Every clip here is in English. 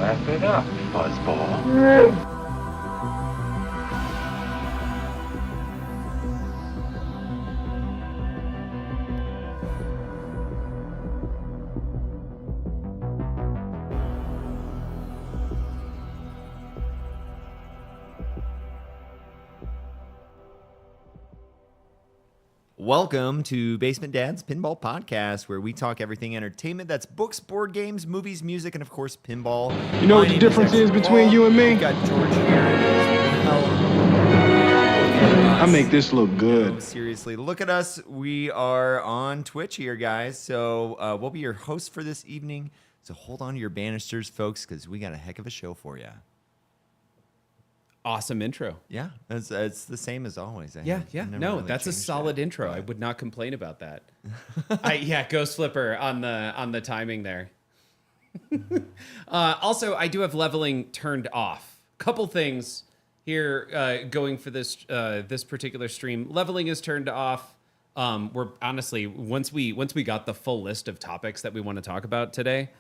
Laugh it up, fuzzball. Welcome to Basement Dad's Pinball Podcast, where we talk everything entertainment. That's books, board games, movies, music, and of course, pinball. You know what the difference is between you and me? We've got George here as well. I make this look good. No, seriously, look at us. We are on Twitch here, guys. So we'll be your hosts for this evening. So hold on to your banisters, folks, because we got a heck of a show for you. Awesome intro. Yeah, it's the same as always. Yeah. No, really that's a solid intro. I would not complain about that. Ghost Flipper on the timing there. Also, I do have leveling turned off. Couple things here going for this this particular stream. Leveling is turned off. We're honestly once we got the full list of topics that we want to talk about today,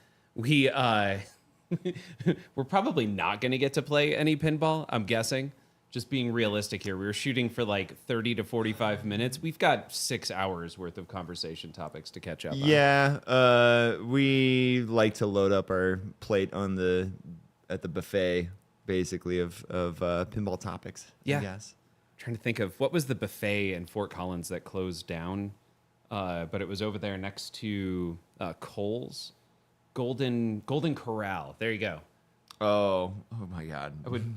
we're probably not going to get to play any pinball, I'm guessing. Just being realistic here. We were shooting for like 30 to 45 minutes. We've got 6 hours worth of conversation topics to catch up on. Yeah, we like to load up our plate at the buffet basically of pinball topics. Yeah. I guess. Trying to think of what was the buffet in Fort Collins that closed down, but it was over there next to Cole's Golden Corral. There you go. Oh my God. I would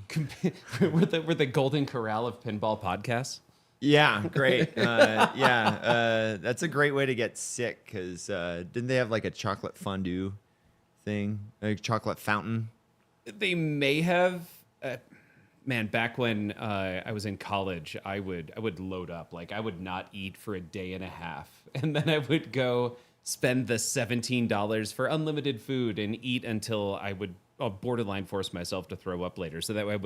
we're the Golden Corral of pinball podcasts. Yeah, great. That's a great way to get sick because didn't they have like a chocolate fondue thing, like chocolate fountain? They may have. Man, back when I was in college, I would load up. Like I would not eat for a day and a half, and then I would go spend the $17 for unlimited food and eat until I would borderline force myself to throw up later, so that way I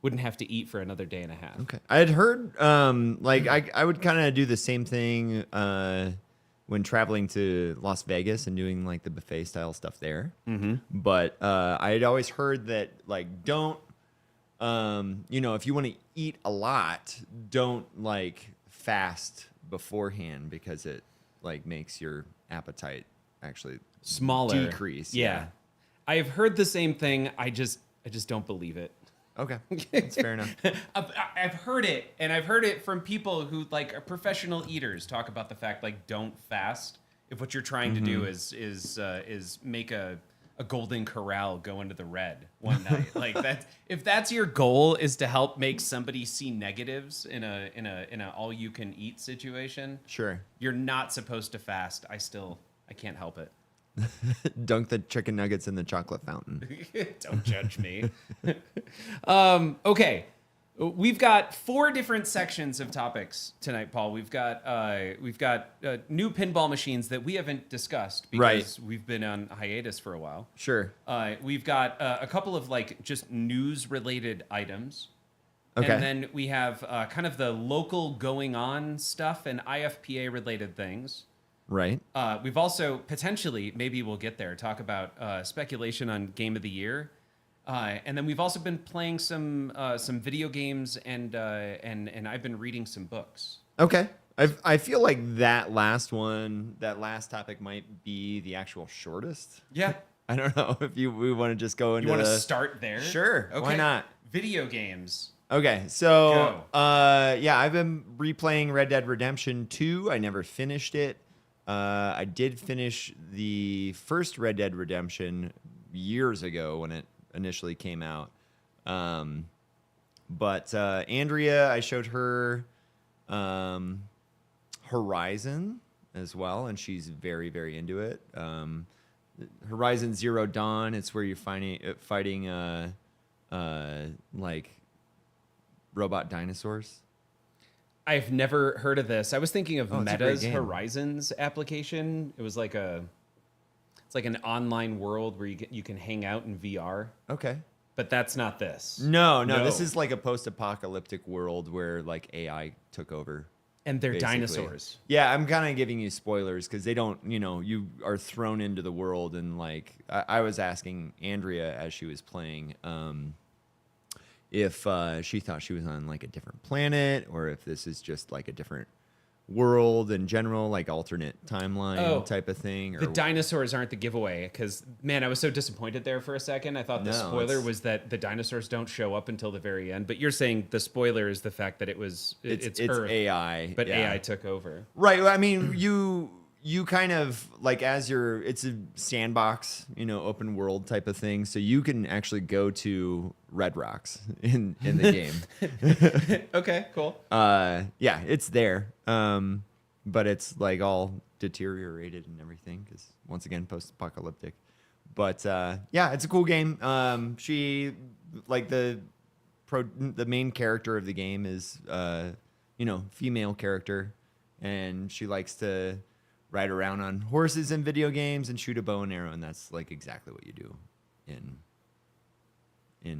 wouldn't have to eat for another day and a half. Okay, I had heard like I would kind of do the same thing when traveling to Las Vegas and doing like the buffet style stuff there. Mm-hmm. But I had always heard that like don't. If you want to eat a lot, don't like fast beforehand because it like makes your appetite actually Smaller. decrease. Yeah. I've heard the same thing. I just don't believe it. Okay. That's fair enough. I've heard it, and I've heard it from people who like are professional eaters talk about the fact like don't fast if what you're trying to do is make a Golden Corral go into the red one night. Like that, if that's your goal is to help make somebody see negatives in a all you can eat situation, Sure. you're not supposed to fast. I can't help it. Dunk the chicken nuggets in the chocolate fountain. Don't judge me. Okay. We've got 4 different sections of topics tonight, Paul. We've got new pinball machines that we haven't discussed because we've been on hiatus for a while. Sure. We've got a couple of like just news related items. Okay. And then we have kind of the local going on stuff and IFPA related things. Right. We've also potentially, maybe we'll get there, talk about speculation on Game of the Year. And then we've also been playing some video games and I've been reading some books. Okay. I feel like that last topic might be the actual shortest. Yeah. I don't know if we want to just go into You want to start there? Sure. Okay. Why not? Video games. Okay. So, I've been replaying Red Dead Redemption 2. I never finished it. I did finish the first Red Dead Redemption years ago when it initially came out. But Andrea, I showed her Horizon as well, and she's very, very into it. Horizon Zero Dawn, it's where you're fighting like robot dinosaurs. I've never heard of this. I was thinking of it's a great Meta's game. Horizons application. It was like it's like an online world where you can hang out in VR. Okay. But that's not this. No. This is like a post-apocalyptic world where like AI took over. And they're basically. dinosaurs. Yeah, I'm kind of giving you spoilers because they don't, you are thrown into the world and like I was asking Andrea as she was playing if she thought she was on like a different planet or if this is just like a different world in general, like alternate timeline type of thing. Or The dinosaurs aren't the giveaway because, man, I was so disappointed there for a second. I thought the spoiler was that the dinosaurs don't show up until the very end. But you're saying the spoiler is the fact that it's Earth, AI. but yeah. AI took over. Right. Well, I mean, you kind of like it's a sandbox, open world type of thing. So you can actually go to Red Rocks in the game. Okay, cool. Yeah, it's there. But it's like all deteriorated and everything because once again, post-apocalyptic. But yeah, it's a cool game. She like the main character of the game is female character, and she likes to ride around on horses in video games and shoot a bow and arrow, and that's like exactly what you do in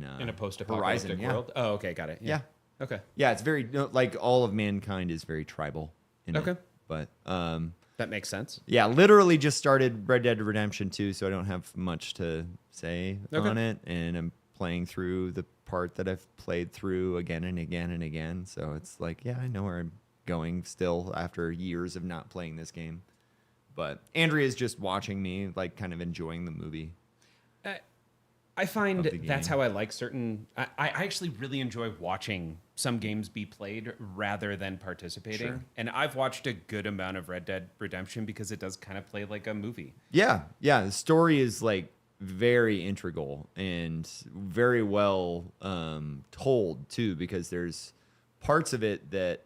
a post-apocalyptic Horizon, world. Oh, okay, got it. Yeah. Okay. Yeah, it's very like all of mankind is very tribal. Okay. But That makes sense. yeah, literally just started Red Dead Redemption 2, so I don't have much to say on it, and I'm playing through the part that I've played through again and again and again. So it's like, yeah, I know where I'm going still after years of not playing this game. But Andrea's just watching me, like kind of enjoying the movie. I find of the that's game. how I like certain. I actually really enjoy watching some games be played rather than participating. Sure. And I've watched a good amount of Red Dead Redemption because it does kind of play like a movie. Yeah, yeah. The story is like very integral and very well told too, because there's parts of it that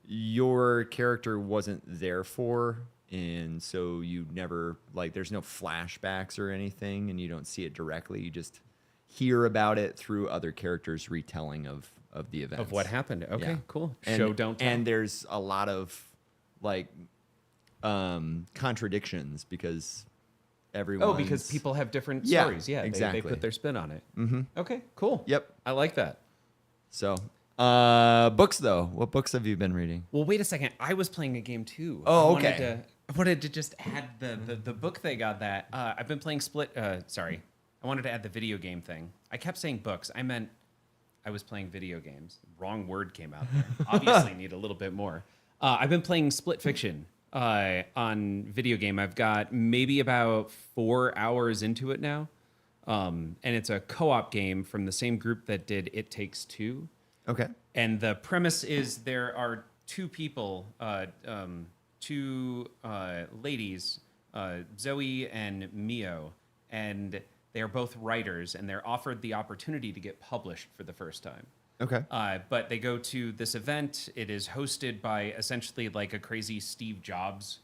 your character wasn't there for, and so you never like. There's no flashbacks or anything, and you don't see it directly. You just hear about it through other characters' retelling of the events Of what happened. Okay, Yeah. cool. And, Show, don't tell. And there's a lot of like contradictions because everyone. Oh, because people have different Yeah, stories. Yeah, exactly. They put their spin on it. Mm-hmm. Okay, cool. Yep. I like that. So, books though. What books have you been reading? Well, wait a second. I was playing a game too. Oh, I wanted okay. I wanted to just add the book thing on that. I've been playing Sorry. I wanted to add the video game thing. I kept saying books. I meant I was playing video games. Wrong word came out there. Obviously need a little bit more. I've been playing Split Fiction on video game. I've got maybe about 4 hours into it now. And it's a co-op game from the same group that did It Takes Two. Okay. And the premise is there are two people, two ladies, Zoe and Mio, and they are both writers, and they're offered the opportunity to get published for the first time. Okay. But they go to this event. It is hosted by essentially like a crazy Steve Jobs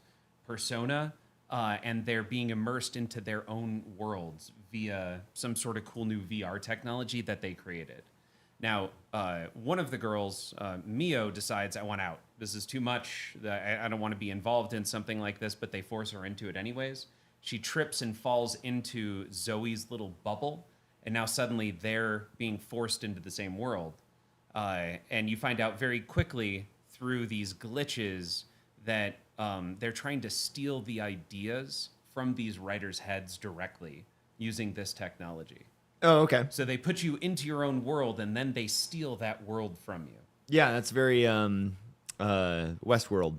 persona, and they're being immersed into their own worlds via some sort of cool new VR technology that they created. Now, one of the girls, Mio, decides, I want out. This is too much. I don't want to be involved in something like this, but they force her into it anyways. She trips and falls into Zoe's little bubble, and now suddenly they're being forced into the same world. And you find out very quickly through these glitches that they're trying to steal the ideas from these writers' heads directly using this technology. Oh, okay. So they put you into your own world, and then they steal that world from you. Yeah, that's very Westworld.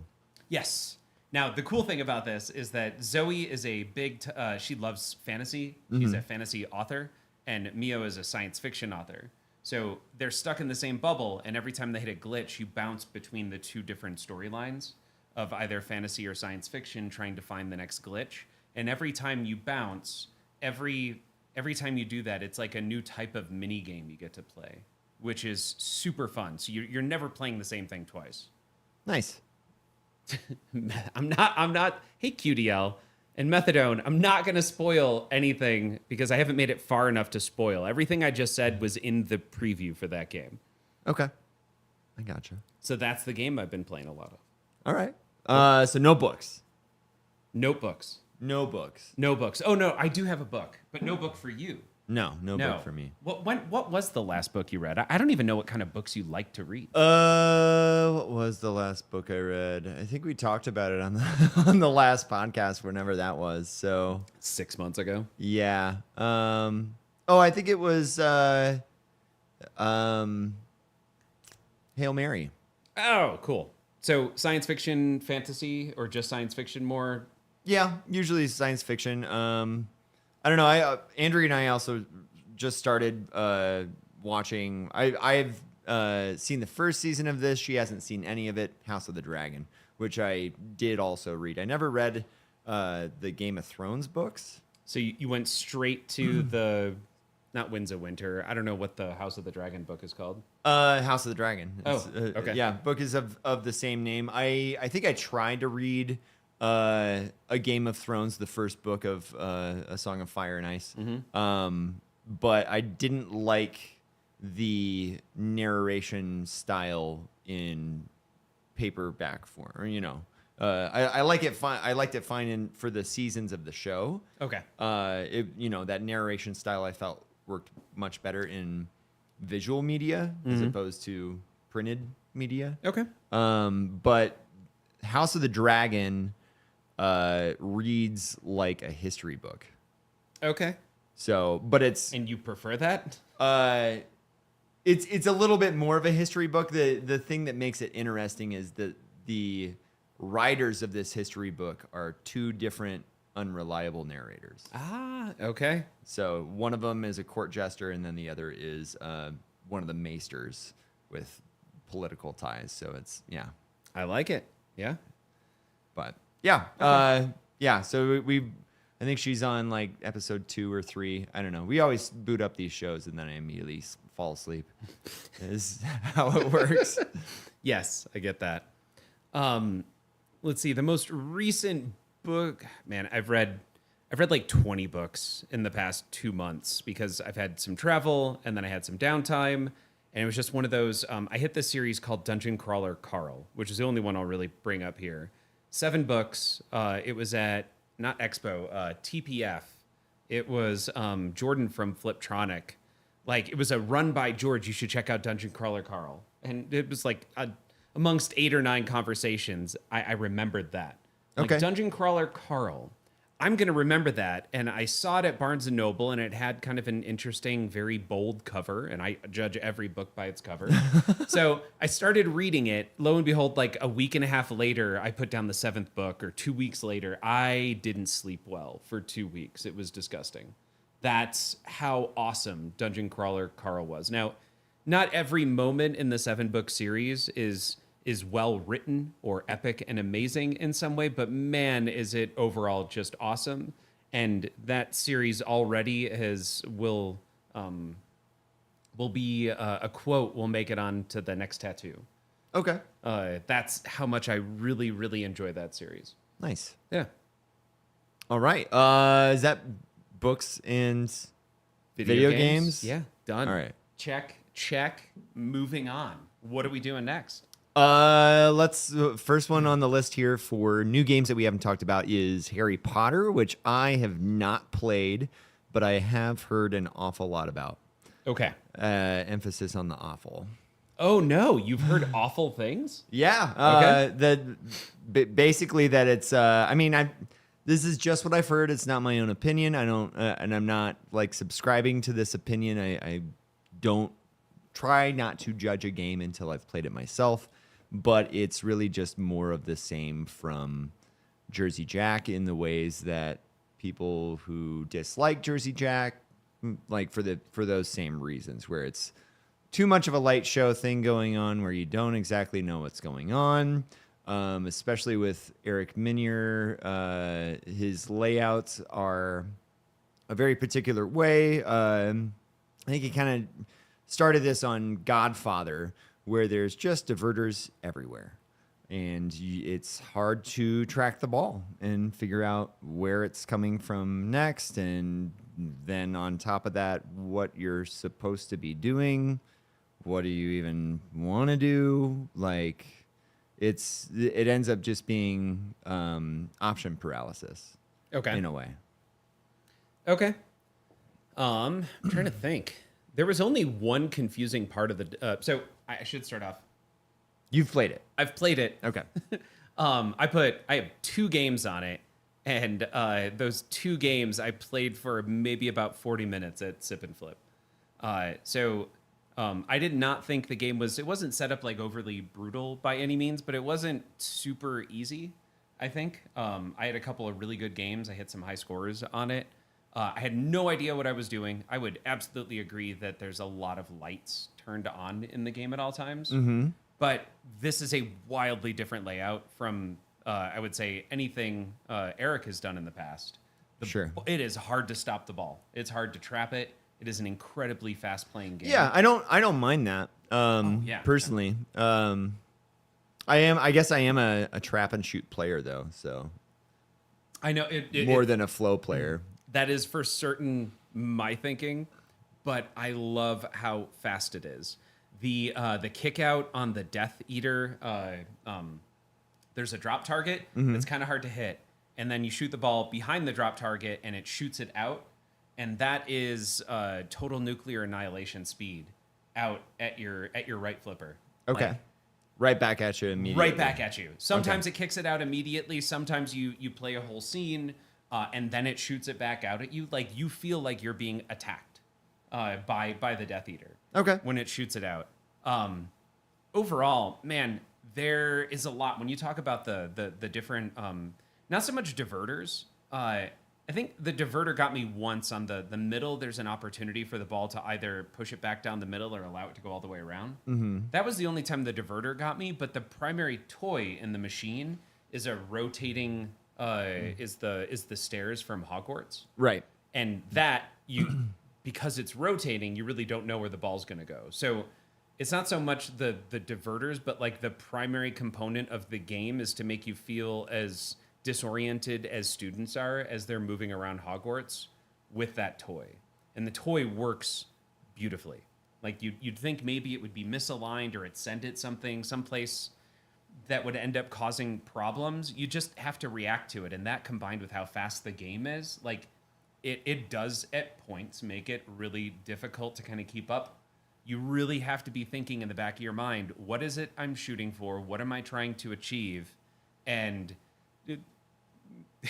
Yes. Now, the cool thing about this is that Zoe is a big, she loves fantasy. She's a fantasy author, and Mio is a science fiction author. So they're stuck in the same bubble, and every time they hit a glitch, you bounce between the two different storylines of either fantasy or science fiction, trying to find the next glitch. And every time you bounce, every time you do that, it's like a new type of mini game you get to play, which is super fun. So you're never playing the same thing twice. Nice. I'm not, hey, QDL and Methadone, I'm not going to spoil anything because I haven't made it far enough to spoil. Everything I just said was in the preview for that game. Okay. I gotcha. So that's the game I've been playing a lot of. All right. So no books. Notebooks. No books. No books. Oh, no, I do have a book, but no book for you. No book for me. What was the last book you read? I don't even know what kind of books you like to read. What was the last book I read? I think we talked about it on the on the last podcast, whenever that was. So 6 months ago. yeah. I think it was Hail Mary. Oh, cool. So science fiction, fantasy, or just science fiction more? Yeah, usually science fiction. I don't know. Andrew and I also just started watching. I've seen the first season of this. She hasn't seen any of it. House of the Dragon, which I did also read. I never read the Game of Thrones books. So you went straight to the, not Winds of Winter. I don't know what the House of the Dragon book is called. House of the Dragon. Oh, okay. Yeah, book is of the same name. I think I tried to read a Game of Thrones, the first book of A Song of Fire and Ice. But I didn't like the narration style in paperback form, or, you know. I like it fine. I liked it fine for the seasons of the show. Okay. That narration style I felt worked much better in visual media as opposed to printed media. Okay. But House of the Dragon reads like a history book. Okay. So, but it's And you prefer that? it's a little bit more of a history book. The thing that makes it interesting is that the writers of this history book are two different unreliable narrators. Ah, okay. So one of them is a court jester, and then the other is one of the maesters with political ties. So it's I like it. Yeah. but yeah, yeah. So I think she's on like episode 2 or 3. I don't know. We always boot up these shows, and then I immediately fall asleep. Is how it works. Yes, I get that. Let's see. The most recent book, man, I've read like 20 books in the past 2 months because I've had some travel and then I had some downtime. And it was just one of those. I hit this series called Dungeon Crawler Carl, which is the only one I'll really bring up here. 7 books. It was at, not Expo, TPF. It was Jordan from Fliptronic. Like, it was a run by George. You should check out Dungeon Crawler Carl. And it was like amongst 8 or 9 conversations, I remembered that. Like, Okay. Dungeon Crawler Carl. I'm going to remember that. And I saw it at Barnes & Noble, and it had kind of an interesting, very bold cover. And I judge every book by its cover. So I started reading it. Lo and behold, like a week and a half later, I put down the 7th book, or 2 weeks later. I didn't sleep well for 2 weeks. It was disgusting. That's how awesome Dungeon Crawler Carl was. Now, not every moment in the 7-book series is well written or epic and amazing in some way, but man, is it overall just awesome. And that series already will be a quote. We'll make it on to the next tattoo. Okay. That's how much I really, really enjoy that series. Nice. Yeah. All right. Is that books and video games? Yeah, done. All right. Check. Moving on. What are we doing next? Let's first one on the list here for new games that we haven't talked about is Harry Potter, which I have not played, but I have heard an awful lot about. Okay. Emphasis on the awful. Oh no, you've heard awful things? Yeah. Basically that it's. This is just what I've heard. It's not my own opinion. I don't, and I'm not like subscribing to this opinion. I don't try not to judge a game until I've played it myself. But it's really just more of the same from Jersey Jack in the ways that people who dislike Jersey Jack, like for those same reasons, where it's too much of a light show thing going on, where you don't exactly know what's going on. Especially with Eric Minier, his layouts are a very particular way. I think he kind of started this on Godfather, where there's just diverters everywhere. And it's hard to track the ball and figure out where it's coming from next. And then on top of that, what you're supposed to be doing. What do you even want to do? Like, it ends up just being option paralysis. Okay. In a way. Okay. I'm trying to think. There was only one confusing part of the. So I should start off. You've played it. I've played it. Okay. I have 2 games on it, and those 2 games I played for maybe about 40 minutes at Sip and Flip. I did not think the game it wasn't set up like overly brutal by any means, but it wasn't super easy, I think. I had a couple of really good games. I hit some high scores on it. I had no idea what I was doing. I would absolutely agree that there's a lot of lights turned on in the game at all times. Mm-hmm. But this is a wildly different layout from, I would say, anything Eric has done in the past. Sure. It is hard to stop the ball. It's hard to trap it. It is an incredibly fast-playing game. Yeah, I don't mind that. Personally, I guess I am a trap and shoot player though, so I know more than a flow player. That is for certain my thinking, but I love how fast it is. The kick out on the Death Eater, there's a drop target that's kind of hard to hit, and then you shoot the ball behind the drop target, and it shoots it out, and that is total nuclear annihilation speed out at your right flipper. Okay. Like, right back at you immediately. Right back at you. Sometimes it kicks it out immediately. Sometimes you play a whole scene, and then it shoots it back out at you. Like, you feel like you're being attacked by the Death Eater. Okay. When it shoots it out. Overall, man, there is a lot. When you talk about the different, not so much diverters, I think the diverter got me once on the middle. There's an opportunity for the ball to either push it back down the middle or allow it to go all the way around. Mm-hmm. That was the only time the diverter got me. But the primary toy in the machine is a rotating is the stairs from Hogwarts. Right. And that because it's rotating, you really don't know where the ball's going to go. So it's not so much the diverters, but like the primary component of the game is to make you feel as disoriented as students are as they're moving around Hogwarts with that toy. And the toy works beautifully. Like you'd think maybe it would be misaligned or it sent it someplace that would end up causing problems. You just have to react to it. And that combined with how fast the game is, like it does at points make it really difficult to kind of keep up. You really have to be thinking in the back of your mind, what is it I'm shooting for? What am I trying to achieve? And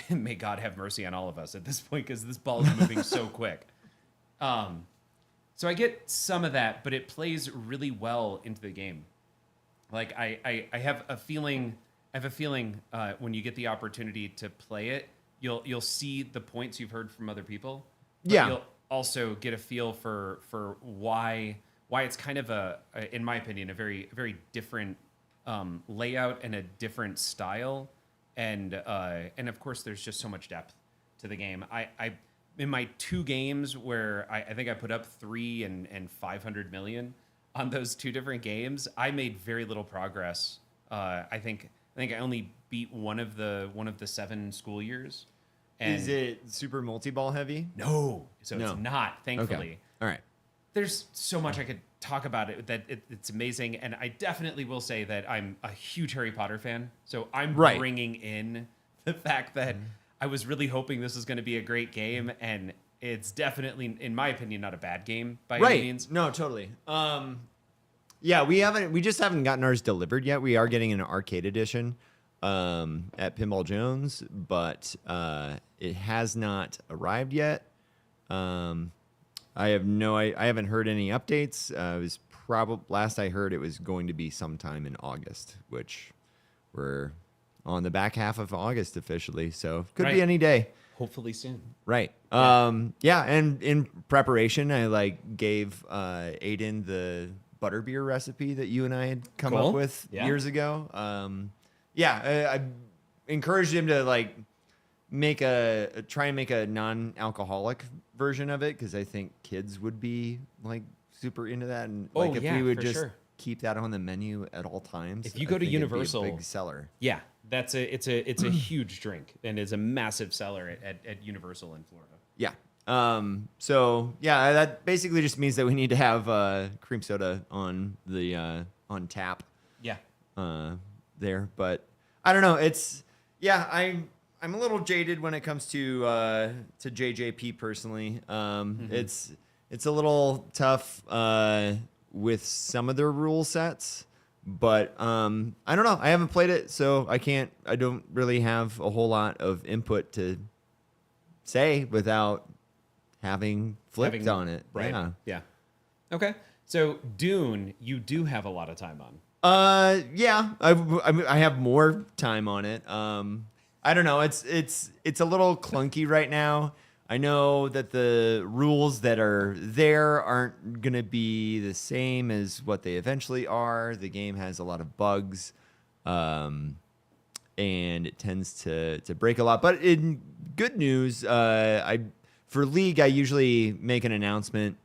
may God have mercy on all of us at this point because this ball is moving so quick. So I get some of that, but it plays really well into the game. Like I have a feeling. When you get the opportunity to play it, you'll see the points you've heard from other people. But you'll also get a feel for why it's kind of in my opinion, a very very different layout and a different style. And of course, there's just so much depth to the game. I in my 2 games where I think I put up 3 and 500 million on those 2 different games, I made very little progress. I think I only beat one of the 7 school years. And is it super multi-ball heavy? No, so it's not. Thankfully, okay. All right. There's so much I could talk about it that it's amazing, and I definitely will say that I'm a huge Harry Potter fan, so I'm bringing in the fact that I was really hoping this was going to be a great game, and it's definitely, in my opinion, not a bad game by any means. No, totally. Yeah, we just haven't gotten ours delivered yet. We are getting an arcade edition at Pinball Jones, but it has not arrived yet. I haven't heard any updates. It was last I heard it was going to be sometime in August, which we're on the back half of August officially, so could be any day. Hopefully soon. Right. Yeah, and in preparation, I gave Aiden the butterbeer recipe that you and I had come up with years ago. I encouraged him to try and make a non-alcoholic version of it because I think kids would be super into that, and if we would just keep that on the menu at all times. If you go to Universal, it'd be a big seller. Yeah, it's a huge drink and is a massive seller at Universal in Florida. Yeah. So yeah, that basically just means that we need to have cream soda on the on tap. Yeah. There, but I don't know. I'm a little jaded when it comes to JJP personally. It's a little tough with some of their rule sets, but I don't know. I haven't played it, so I don't really have a whole lot of input to say without having flipped on it. Right. Yeah. Okay. So Dune, you do have a lot of time on. Yeah, I have more time on it. I don't know. It's a little clunky right now. I know that the rules that are there aren't going to be the same as what they eventually are. The game has a lot of bugs, and it tends to break a lot. But in good news, for League, I usually make an announcement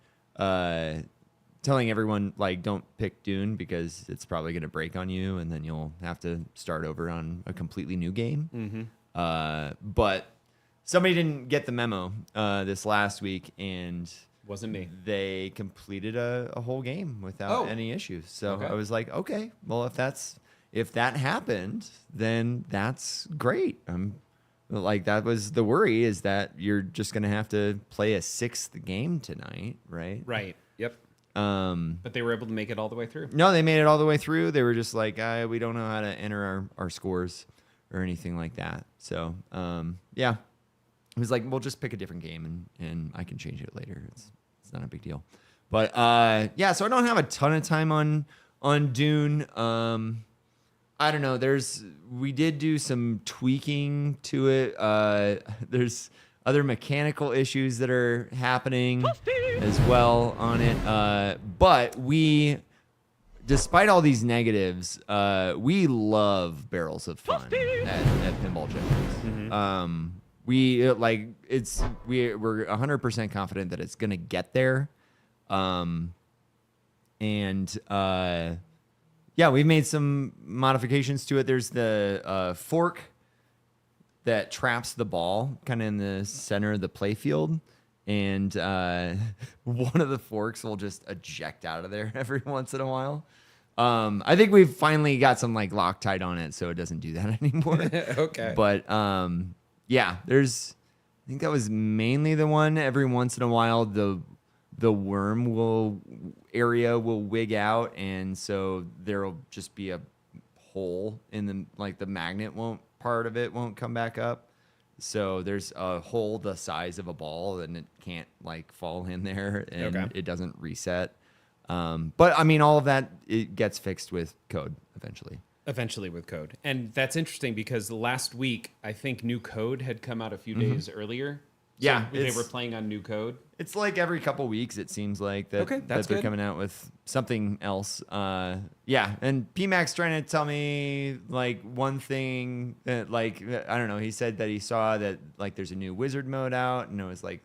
telling everyone, don't pick Dune because it's probably going to break on you, and then you'll have to start over on a completely new game. Mm-hmm. But somebody didn't get the memo this last week, and wasn't me. They completed a whole game without any issues. So I was like, okay, well, if that happened, then that's great. That was the worry, is that you're just going to have to play a 6th game tonight, right? Right. Yep. But they were able to make it all the way through. No, they made it all the way through. They were just like, we don't know how to enter our scores or anything like that. So, yeah. It was like, we'll just pick a different game and I can change it later. It's not a big deal. But yeah, so I don't have a ton of time on Dune. I don't know. We did do some tweaking to it. There's other mechanical issues that are happening as well on it. But despite all these negatives, we love Barrels of Fun at Pinball Jokers. We're 100% confident that it's gonna get there. Yeah, we've made some modifications to it. There's the fork that traps the ball kind of in the center of the playfield. And one of the forks will just eject out of there every once in a while. I think we've finally got some like Loctite on it, so it doesn't do that anymore. Okay. But yeah, I think that was mainly the one. Every once in a while, the worm area will wig out, and so there'll just be a hole in the magnet part of it won't come back up. So there's a hole the size of a ball, and it can't like fall in there, and it doesn't reset. But I mean, all of that, it gets fixed with code eventually. Eventually with code. And that's interesting because last week, I think new code had come out a few days earlier. So yeah, they were playing on new code. It's like every couple weeks, it seems like that they're good. coming out with something else. Yeah, and PMAC's trying to tell me like one thing that like I don't know. He said that he saw that like there's a new wizard mode out, and it was like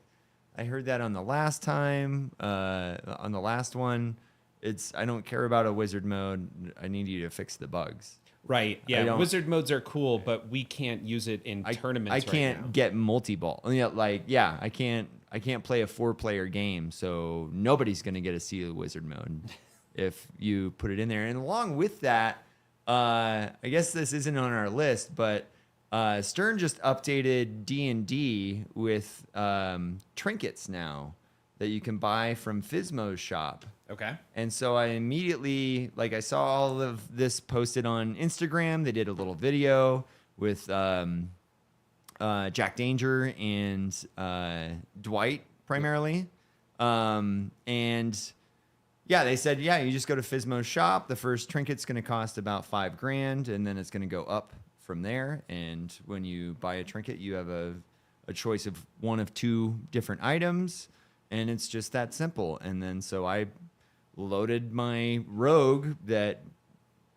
I heard that on the last time, on the last one. I don't care about a wizard mode. I need you to fix the bugs. Right. Yeah. Wizard modes are cool, but we can't use it in tournaments. I can't get multi-ball. I can't play a 4-player game, so nobody's gonna get to see the wizard mode if you put it in there. And along with that, I guess this isn't on our list, but Stern just updated D&D with trinkets now that you can buy from Fizmo's shop. Okay. And so I immediately, I saw all of this posted on Instagram. They did a little video with Jack Danger and Dwight primarily. And yeah, they said, yeah, you just go to Fizmo's shop. The first trinket's going to cost about $5,000, and then it's going to go up from there. And when you buy a trinket, you have a choice of one of two different items, and it's just that simple. And then so I loaded my rogue that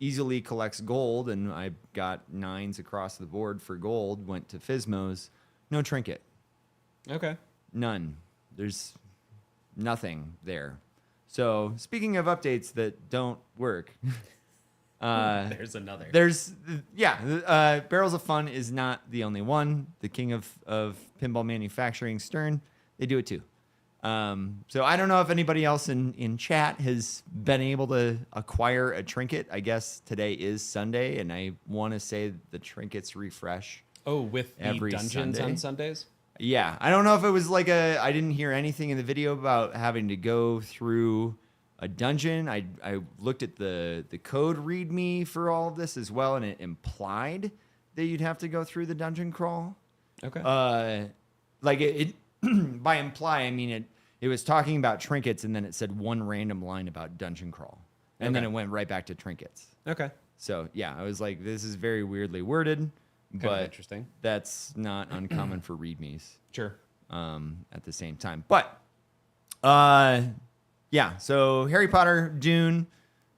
easily collects gold, and I got 9s across the board for gold, went to Fizmo's. No trinket. Okay. None. There's nothing there. So speaking of updates that don't work, there's another. Barrels of Fun is not the only one. The king of pinball manufacturing, Stern, they do it too. So I don't know if anybody else in chat has been able to acquire a trinket. I guess today is Sunday, and I want to say the trinkets refresh. Oh, with the dungeons Sunday. On Sundays? Yeah. I don't know if it was I didn't hear anything in the video about having to go through a dungeon. I looked at the code README for all of this as well, and it implied that you'd have to go through the dungeon crawl. Okay. By imply, I mean it was talking about trinkets, and then it said one random line about dungeon crawl, and then it went right back to trinkets. Okay. So yeah, I was like, this is very weirdly worded, but interesting. That's not uncommon for readmes. Sure. At the same time, but yeah. So Harry Potter, Dune.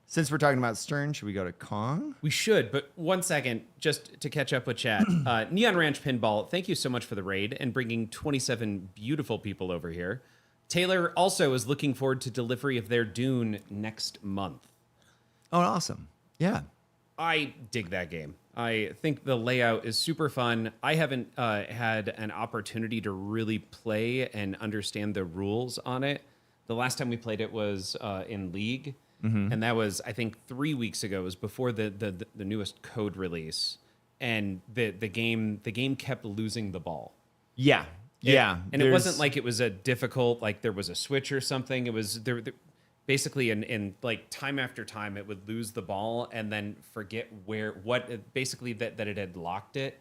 Since we're talking about Stern, should we go to Kong? We should, but 1 second, just to catch up with chat. Neon Ranch Pinball, thank you so much for the raid and bringing 27 beautiful people over here. Taylor also is looking forward to delivery of their Dune next month. Oh, awesome. Yeah. I dig that game. I think the layout is super fun. I haven't had an opportunity to really play and understand the rules on it. The last time we played it was in League. Mm-hmm. And that was, I think, 3 weeks ago. It was before the newest code release, and the game kept losing the ball. Yeah, and it wasn't like it was a difficult, like there was a switch or something. It was there basically in like time after time it would lose the ball and then forget basically that it had locked it,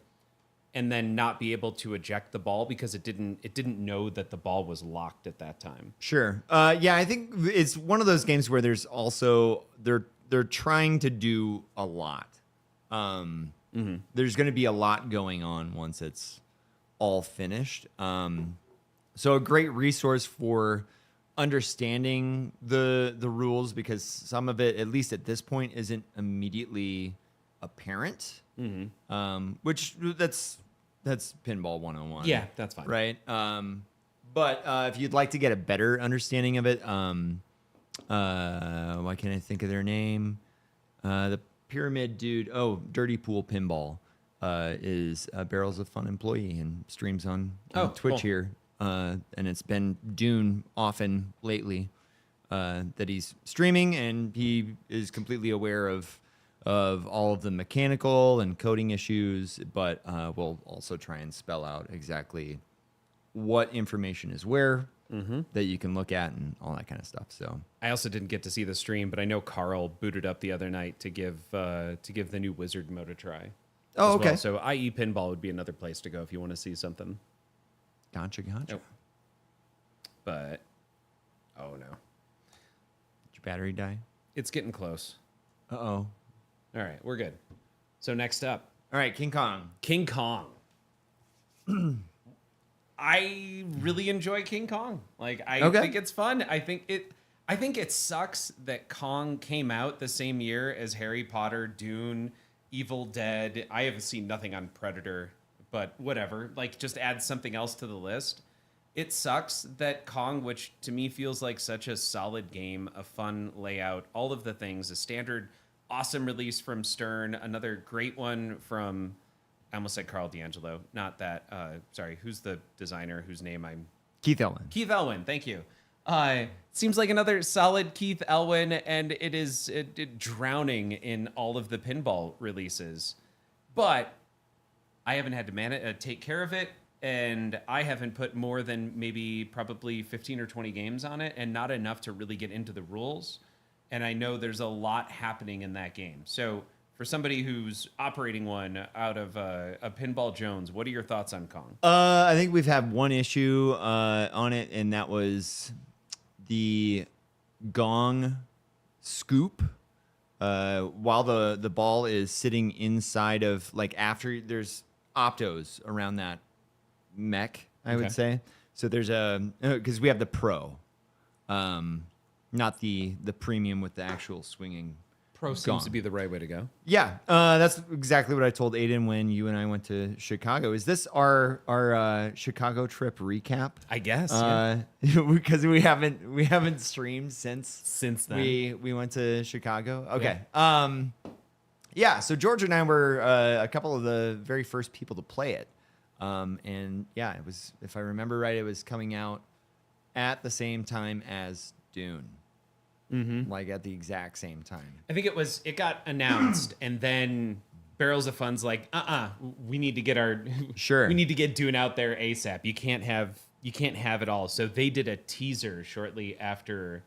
and then not be able to eject the ball because it didn't know that the ball was locked at that time. Sure. Yeah, I think it's one of those games where there's also they're trying to do a lot. There's going to be a lot going on once it's all finished. So a great resource for understanding the rules, because some of it, at least at this point, isn't immediately apparent. Which that's Pinball 101. Yeah, that's fine. Right. But if you'd like to get a better understanding of it, why can't I think of their name? The Pyramid dude. Oh, Dirty Pool Pinball is a Barrels of Fun employee and streams on Twitch cool. here. And it's been Dune often lately that he's streaming, and he is completely aware of all of the mechanical and coding issues, but we'll also try and spell out exactly what information is where that you can look at and all that kind of stuff. So I also didn't get to see the stream, but I know Carl booted up the other night to give the new Wizard mode a try. Oh, as okay. Well. So IE Pinball would be another place to go if you want to see something. Gotcha. Nope. But oh no, Did your battery die? it's getting close. Uh-oh. All right, we're good. So next up, All right, King Kong. King Kong. I really enjoy King Kong. Like I think it's fun. I think it sucks that Kong came out the same year as Harry Potter, Dune, Evil Dead. I have seen nothing on Predator, but whatever. Like just add something else to the list. It sucks that Kong, which to me feels like such a solid game, a fun layout, all of the things, a standard awesome release from Stern, another great one from, I almost said Carl D'Angelo, not that, sorry, who's the designer whose name I'm... Keith Elwin. Keith Elwin, thank you. Seems like another solid Keith Elwin, and it is drowning in all of the pinball releases. But I haven't had to take care of it, and I haven't put more than maybe probably 15 or 20 games on it, and not enough to really get into the rules. And I know there's a lot happening in that game. So for somebody who's operating one out of a Pinball Jones, what are your thoughts on Kong? I think we've had one issue on it, and that was the gong scoop. While the ball is sitting inside of, like, after there's optos around that mech, I would say. So there's because we have the Pro, not the premium with the actual swinging. Pro seems to be the right way to go. Yeah, that's exactly what I told Aiden when you and I went to Chicago. Is this our Chicago trip recap? I guess. Because we haven't streamed since Then. we went to Chicago. Okay. Yeah. So George and I were a couple of the very first people to play it, and yeah, it was, if I remember right, it was coming out at the same time as Dune. Like at the exact same time. I think it got announced, and then Barrels of Fun's like, we need to get we need to get Dune out there ASAP. You can't have it all. So they did a teaser shortly after,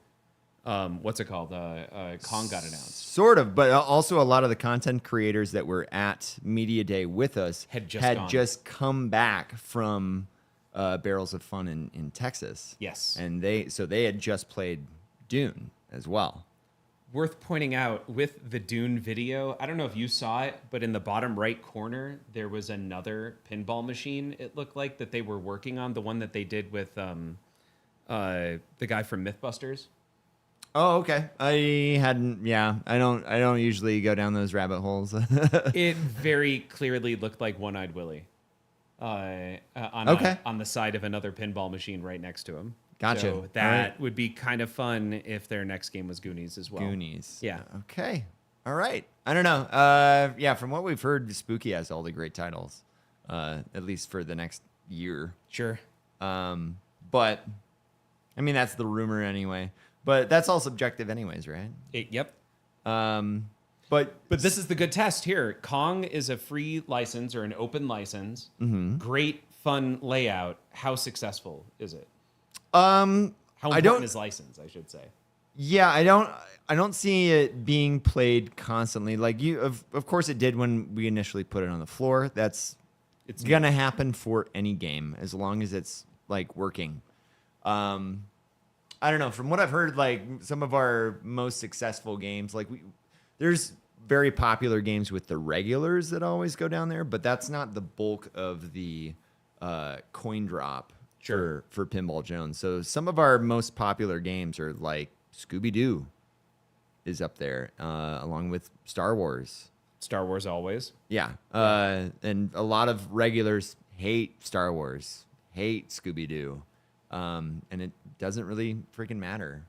what's it called? Kong got announced. Sort of, but also a lot of the content creators that were at Media Day with us had just come back from Barrels of Fun in Texas. Yes, and they had just played Dune as well. Worth pointing out with the Dune video, I don't know if you saw it, but in the bottom right corner, there was another pinball machine, it looked like, that they were working on, the one that they did with the guy from Mythbusters. Oh, okay. I don't usually go down those rabbit holes. It very clearly looked like One-Eyed Willie on the side of another pinball machine right next to him. Gotcha. So that would be kind of fun if their next game was Goonies as well. Goonies. Yeah. Okay. All right. I don't know. Yeah, from what we've heard, Spooky has all the great titles, at least for the next year. Sure. But, I mean, that's the rumor anyway. But that's all subjective anyways, right? Yep. But this is the good test here. Kong is a free license or an open license. Great, fun layout. How successful is it? How important is license, I should say? Yeah, I don't see it being played constantly. Like of course it did when we initially put it on the floor. It's gonna happen for any game as long as it's like working. I don't know. From what I've heard, like some of our most successful games, like there's very popular games with the regulars that always go down there, but that's not the bulk of the coin drop for Pinball Jones. So some of our most popular games are like Scooby-Doo is up there, along with Star Wars. Star Wars always. Yeah. And a lot of regulars hate Star Wars, hate Scooby-Doo. And it doesn't really freaking matter.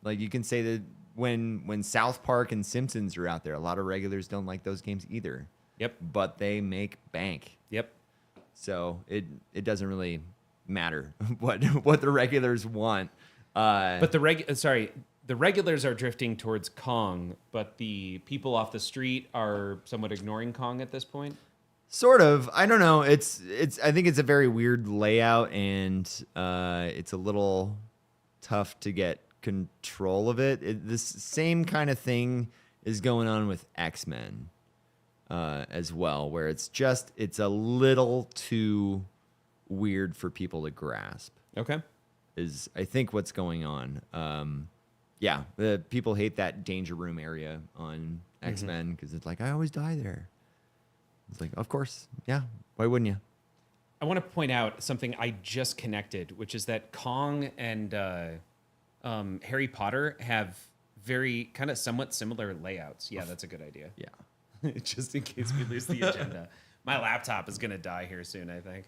Like you can say that when South Park and Simpsons are out there, a lot of regulars don't like those games either. Yep. But they make bank. Yep. So it doesn't really matter what the regulars want. But the regulars are drifting towards Kong, but the people off the street are somewhat ignoring Kong at this point. Sort of. I don't know. It's. I think it's a very weird layout, and it's a little tough to get control of it. This same kind of thing is going on with X-Men as well, where it's a little too weird for people to grasp. Okay. Is I think what's going on. Yeah, the people hate that danger room area on X-Men because it's like I always die there. It's like, of course, yeah. Why wouldn't you? I want to point out something I just connected, which is that Kong and Harry Potter have very kind of somewhat similar layouts. Yeah, that's a good idea. Yeah. Just in case we lose the agenda. My laptop is going to die here soon, I think.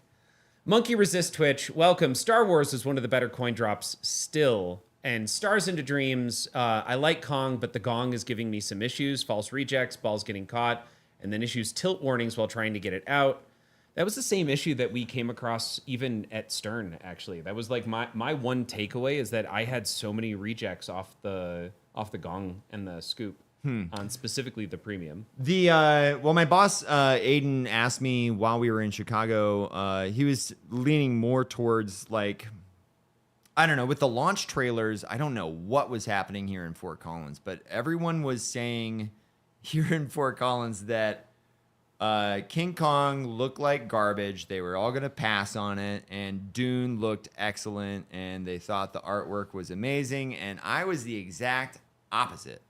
Monkey Resist Twitch, welcome. Star Wars is one of the better coin drops still. And Stars into Dreams, I like Kong, but the gong is giving me some issues. False rejects, balls getting caught, and then issues tilt warnings while trying to get it out. That was the same issue that we came across even at Stern, actually. That was like my one takeaway is that I had so many rejects off the gong and the scoop on specifically the premium. Well, my boss Aiden asked me while we were in Chicago. He was leaning more towards like, I don't know, with the launch trailers. I don't know what was happening here in Fort Collins, but everyone was saying here in Fort Collins that King Kong looked like garbage. They were all going to pass on it, and Dune looked excellent, and they thought the artwork was amazing. And I was the exact opposite.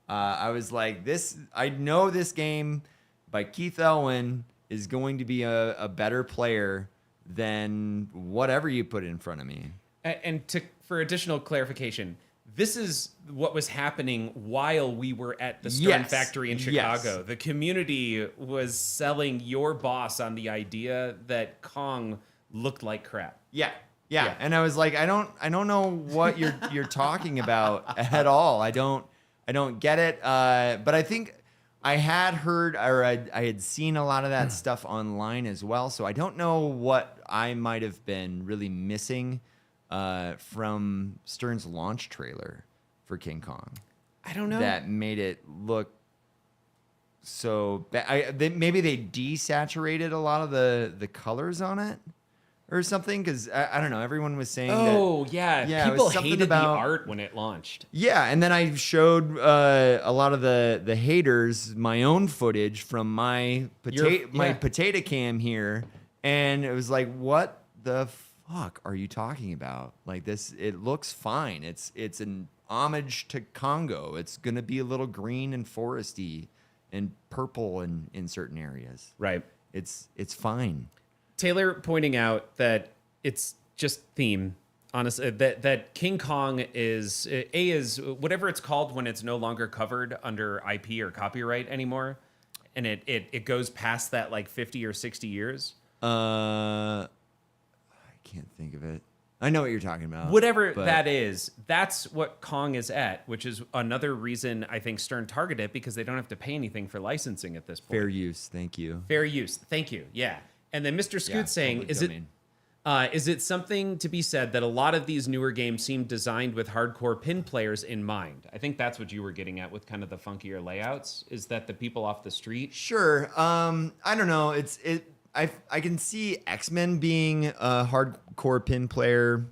I was like, I know this game by Keith Elwin is going to be a better player than whatever you put in front of me. And for additional clarification, this is what was happening while we were at the Stern factory in Chicago. Yes. The community was selling your boss on the idea that Kong looked like crap. Yeah. And I was like, I don't know what you're talking about at all. I don't get it. But I think I had heard or I had seen a lot of that stuff online as well. So I don't know what I might have been really missing from Stern's launch trailer for King Kong. I don't know. That made it look so bad. Maybe they desaturated a lot of the colors on it or something, because I don't know. Everyone was saying yeah. it People was something hated about the art when it launched. Yeah, and then I showed a lot of the haters my own footage from my potato cam here, and it was like, what the fuck are you talking about? Like this, it looks fine. It's an homage to Congo. It's gonna be a little green and foresty and purple in certain areas. Right. It's fine. Taylor pointing out that it's just theme. Honestly, that King Kong is whatever it's called when it's no longer covered under IP or copyright anymore, and it goes past that like 50 or 60 years. I can't think of it. I know what you're talking about. Whatever that is, that's what Kong is at, which is another reason I think Stern targeted it, because they don't have to pay anything for licensing at this point. Fair use, thank you. Fair use, thank you. Yeah, and then Mr. Scoot saying, is it something to be said that a lot of these newer games seem designed with hardcore pin players in mind? I think that's what you were getting at with kind of the funkier layouts. Is that the people off the street? Sure. I don't know. I can see X-Men being a hardcore pin player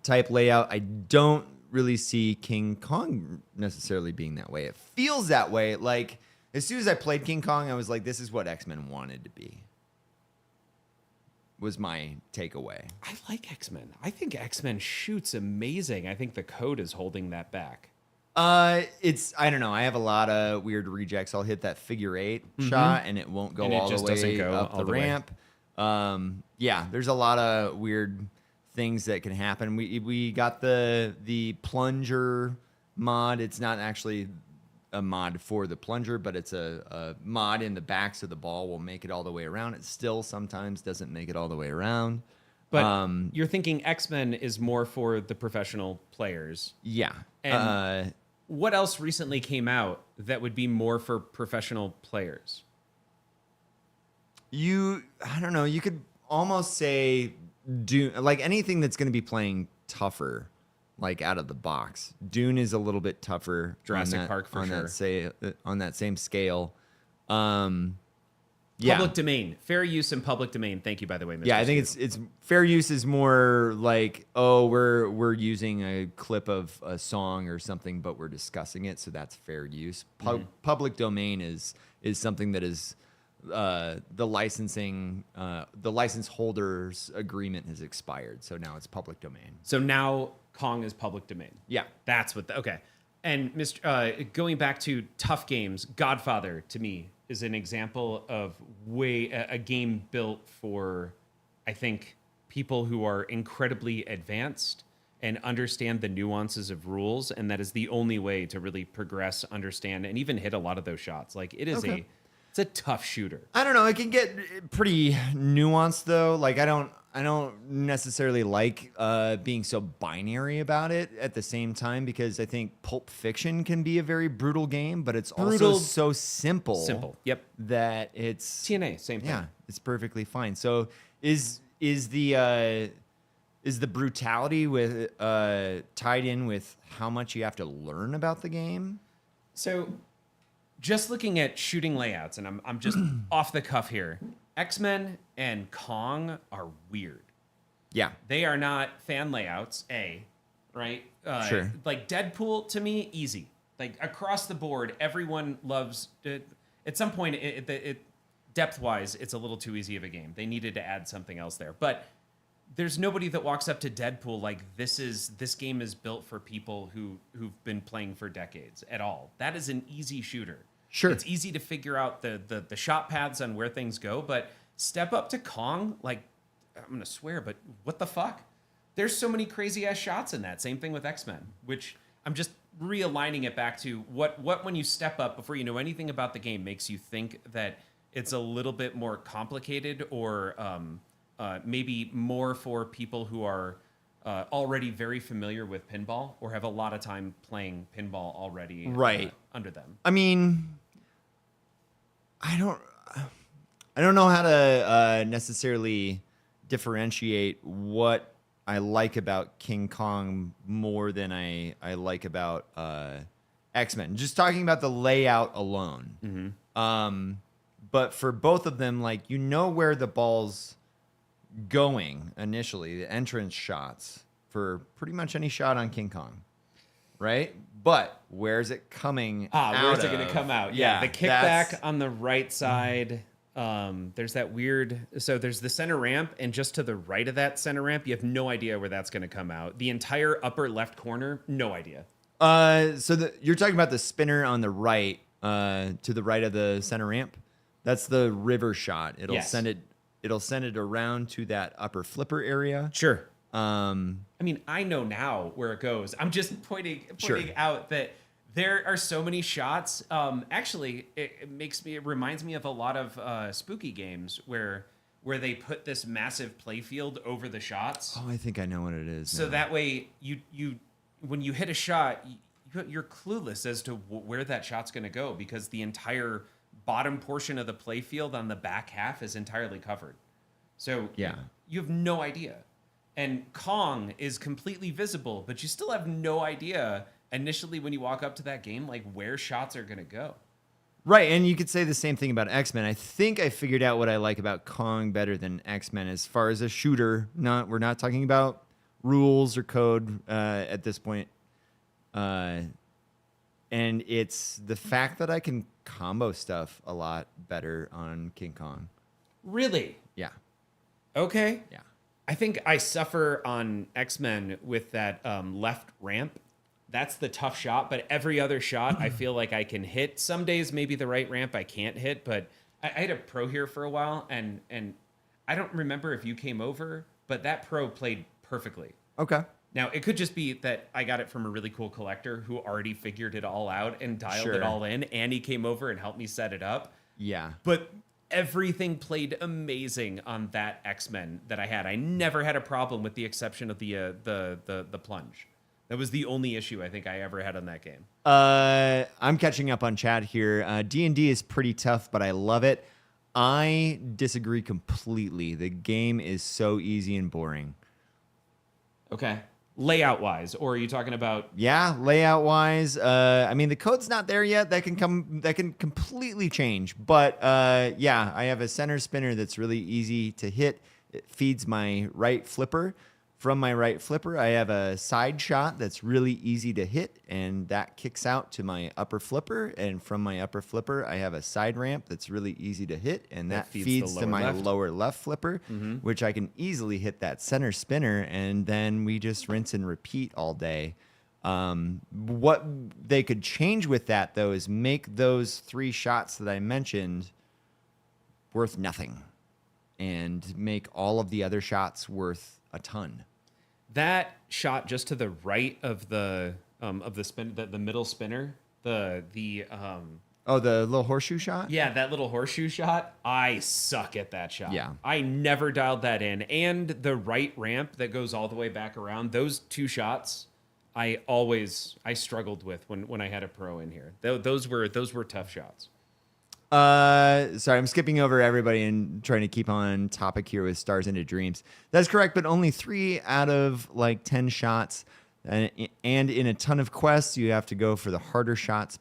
type layout. I don't really see King Kong necessarily being that way. It feels that way. Like as soon as I played King Kong, I was like, this is what X-Men wanted to be. Was my takeaway. I like X-Men. I think X-Men shoots amazing. I think the code is holding that back. I don't know. I have a lot of weird rejects. I'll hit that figure 8 shot and it won't go And it all just the doesn't way go up all the the way. ramp. Yeah, there's a lot of weird things that can happen. We got the plunger mod. It's not actually a mod for the plunger, but it's a mod in the back so the ball will make it all the way around. It still sometimes doesn't make it all the way around. But you're thinking X-Men is more for the professional players. Yeah. And what else recently came out that would be more for professional players? I don't know, you could almost say Dune, like anything that's going to be playing tougher, like out of the box. Dune is a little bit tougher. Jurassic Park for sure. On that same scale. Public domain, fair use in public domain. Thank you, by the way, Mr. Yeah, I think Steve. it's fair use is more like, oh, we're using a clip of a song or something, but we're discussing it, so that's fair use. Public domain is something that is the license holder's agreement has expired, so now it's public domain. So now Kong is public domain. Yeah, That's what. Okay, and going back to tough games, Godfather to me is an example of a game built for, I think, people who are incredibly advanced and understand the nuances of rules, and that is the only way to really progress, understand, and even hit a lot of those shots. Like it is it's a tough shooter. I don't know. It can get pretty nuanced though. Like I don't necessarily like being so binary about it at the same time, because I think Pulp Fiction can be a very brutal game, but it's also so simple. Simple. Yep. That it's TNA, same thing. Yeah, it's perfectly fine. So is the brutality with tied in with how much you have to learn about the game? So just looking at shooting layouts, and I'm just off the cuff here, X-Men and Kong are weird. Yeah. They are not fan layouts, right? Sure. Like Deadpool, to me, easy. Like across the board, everyone loves it. At some point, it depth-wise, it's a little too easy of a game. They needed to add something else there. But there's nobody that walks up to Deadpool like this game is built for people who've been playing for decades at all. That is an easy shooter. Sure. It's easy to figure out the shot paths on where things go, but step up to Kong, like, I'm going to swear, but what the fuck? There's so many crazy ass shots in that. Same thing with X-Men, which I'm just realigning it back to what when you step up before you know anything about the game makes you think that it's a little bit more complicated or maybe more for people who are already very familiar with pinball or have a lot of time playing pinball already under them. I mean, I don't know how to necessarily differentiate what I like about King Kong more than I like about X-Men. Just talking about the layout alone. But for both of them, like, you know where the ball's going initially, the entrance shots for pretty much any shot on King Kong, right? But where's it coming out where's it going of? to come out? Yeah, the kickback on the right side. There's that weird, so there's the center ramp, and just to the right of that center ramp, you have no idea where that's going to come out. The entire upper left corner, no idea. So you're talking about the spinner on the right, to the right of the center ramp. That's the river shot. It'll send it around to that upper flipper area. Sure. I mean, I know now where it goes. I'm just pointing out that there are so many shots. Actually, it reminds me of a lot of spooky games where they put this massive play field over the shots. Oh, I think I know what it is. So now. that way, you when you hit a shot, you're clueless as to where that shot's going to go because the entire bottom portion of the play field on the back half is entirely covered. So you have no idea. And Kong is completely visible, but you still have no idea initially when you walk up to that game, like where shots are going to go. Right, and you could say the same thing about X-Men. I think I figured out what I like about Kong better than X-Men as far as a shooter. We're not talking about rules or code at this point. And it's the fact that I can combo stuff a lot better on King Kong. Really? Yeah. Okay. Yeah. I think I suffer on X-Men with that left ramp. that's the tough shot. But every other shot, I feel like I can hit. Some days, maybe the right ramp I can't hit. But I had a pro here for a while, and I don't remember if you came over, but that pro played perfectly. Okay. Now, it could just be that I got it from a really cool collector who already figured it all out and dialed it Sure. all in, and he came over and helped me set it up. Yeah. But everything played amazing on that X-Men that I had. I never had a problem with the exception of the plunge. That was the only issue I think I ever had on that game. I'm catching up on chat here. D&D is pretty tough, but I love it. I disagree completely. The game is so easy and boring. Okay. Layout wise, or are you talking about? Yeah, layout wise. I mean, the code's not there yet. That can completely change. But yeah, I have a center spinner that's really easy to hit. It feeds my right flipper. From my right flipper, I have a side shot that's really easy to hit, and that kicks out to my upper flipper. And from my upper flipper, I have a side ramp that's really easy to hit, and that feeds to my lower left flipper, which I can easily hit that center spinner, and then we just rinse and repeat all day. What they could change with that, though, is make those 3 shots that I mentioned worth nothing and make all of the other shots worth a ton. That shot just to the right of the spin, the middle spinner, the little horseshoe shot? yeah, that little horseshoe shot. I suck at that shot. Yeah. I never dialed that in. And the right ramp that goes all the way back around, those 2 shots I struggled with when I had a pro in here. Those were tough shots. Sorry, I'm skipping over everybody and trying to keep on topic here with Stars into Dreams. That's correct, but only 3 out of like 10 shots. And in a ton of quests, you have to go for the harder shots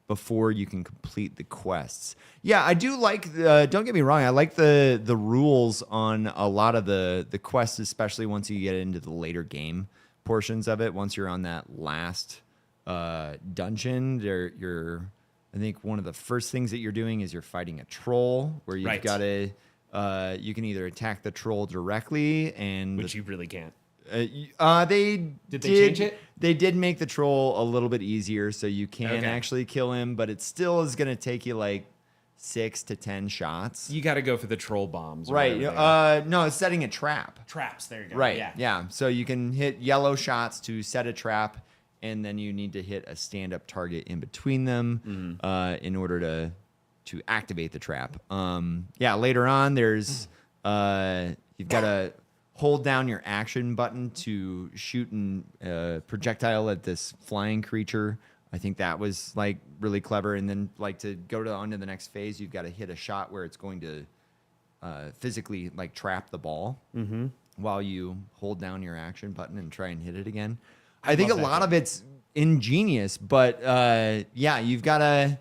before you can complete the quests. Yeah, I do like, don't get me wrong, I like the rules on a lot of the quests, especially once you get into the later game portions of it. Once you're on that last dungeon, I think one of the first things that you're doing is you're fighting a troll, where you've got to, you can either attack the troll directly, which you really can't. Did they change it? They did make the troll a little bit easier, so you can actually kill him, but it still is going to take you like 6 to 10 shots. You got to go for the troll bombs. Right. No, it's setting a trap. Traps. There you go. Right. Yeah. So you can hit yellow shots to set a trap, and then you need to hit a stand-up target in between them in order to activate the trap. Later on, there's you've got to hold down your action button to shoot a projectile at this flying creature. I think that was like really clever. And then like to go on to the next phase, you've got to hit a shot where it's going to physically like trap the ball while you hold down your action button and try and hit it again. I think a lot of it's ingenious, but you've got to,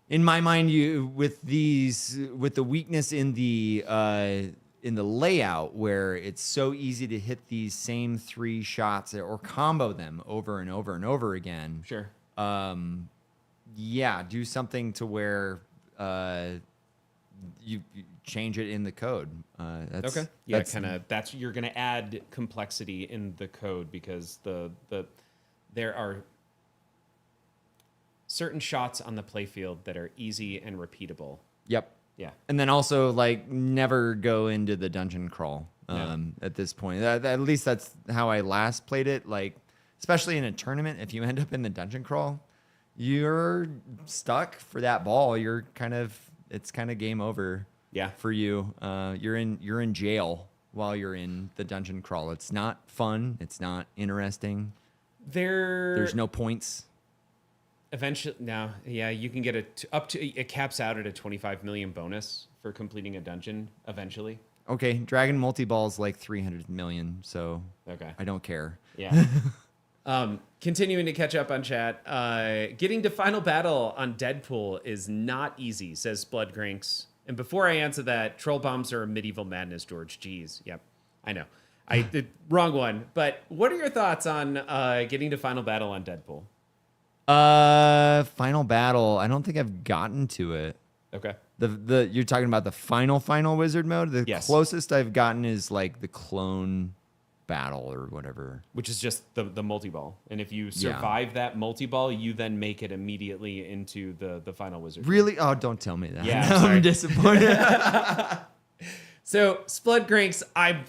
in my mind, with the weakness in the layout, where it's so easy to hit these same 3 shots or combo them over and over and over again. Sure. Do something to where you change it in the code. Okay. Yeah, kind of. That's you're going to add complexity in the code because there are certain shots on the playfield that are easy and repeatable. Yep. Yeah. And then also like never go into the dungeon crawl at this point. At least that's how I last played it. Like, especially in a tournament, if you end up in the dungeon crawl, you're stuck for that ball. It's kind of game over. Yeah. For you. You're in jail while you're in the dungeon crawl. It's not fun. It's not interesting. There's no points. Eventually, you can get it caps out at a 25 million bonus for completing a dungeon eventually. Okay, Dragon Multi-Ball is like 300 million, so okay. I don't care. Yeah. Continuing to catch up on chat. Getting to final battle on Deadpool is not easy, says Bloodgrinks. And before I answer that, troll bombs are a medieval madness, George. Jeez. Yep. I know. I did wrong one. But what are your thoughts on getting to final battle on Deadpool? Final battle. I don't think I've gotten to it. Okay. You're talking about the final wizard mode? The Yes. closest I've gotten is like the clone battle or whatever. Which is just the multi-ball. And if you survive that multi-ball, you then make it immediately into the final wizard. Really? Oh, don't tell me that. Yeah, I'm sorry. I'm disappointed. So, Splut Grinks, I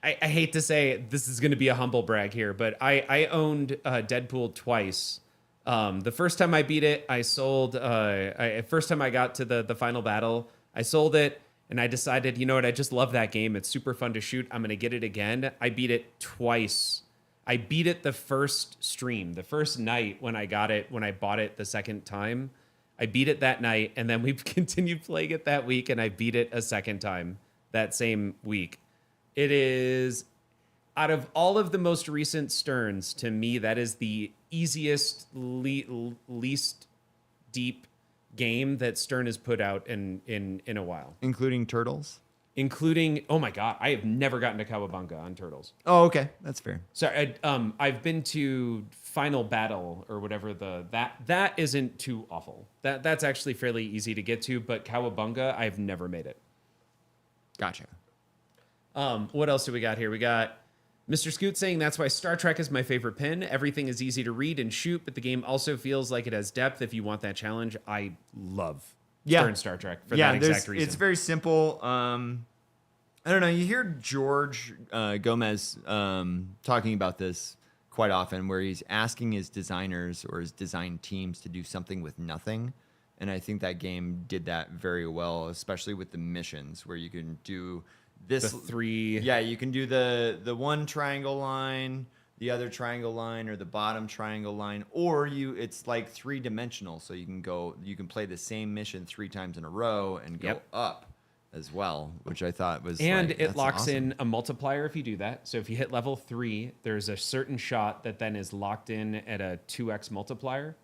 hate to say this is going to be a humble brag here, but I owned Deadpool twice. The first time I beat it, I sold. First time I got to the final battle, I sold it, and I decided, you know what? I just love that game. It's super fun to shoot. I'm gonna get it again. I beat it twice. I beat it the first stream, the first night when I got it, when I bought it the second time. I beat it that night, and then we've continued playing it that week, and I beat it a second time that same week. It is, out of all of the most recent Sterns, to me, that is the easiest, least deep game that Stern has put out in a while. Including Turtles? Including, oh my God, I have never gotten to Cowabunga on Turtles. Oh, okay. That's fair. Sorry, I've been to Final Battle or whatever that isn't too awful. That's actually fairly easy to get to, but Cowabunga, I've never made it. Gotcha. What else do we got here? We got Mr. Scoot saying that's why Star Trek is my favorite pin. Everything is easy to read and shoot, but the game also feels like it has depth if you want that challenge. I love Star Trek for that exact reason. It's very simple. I don't know. You hear George Gomez talking about this quite often, where he's asking his designers or his design teams to do something with nothing. And I think that game did that very well, especially with the missions where you can do this. The three. Yeah, you can do the one triangle line, the other triangle line, or the bottom triangle line, or it's like 3-dimensional. So you can play the same mission 3 times in a row and go up as well, which I thought was it locks awesome. in a multiplier if you do that. So if you hit level 3, there's a certain shot that then is locked in at a 2x multiplier.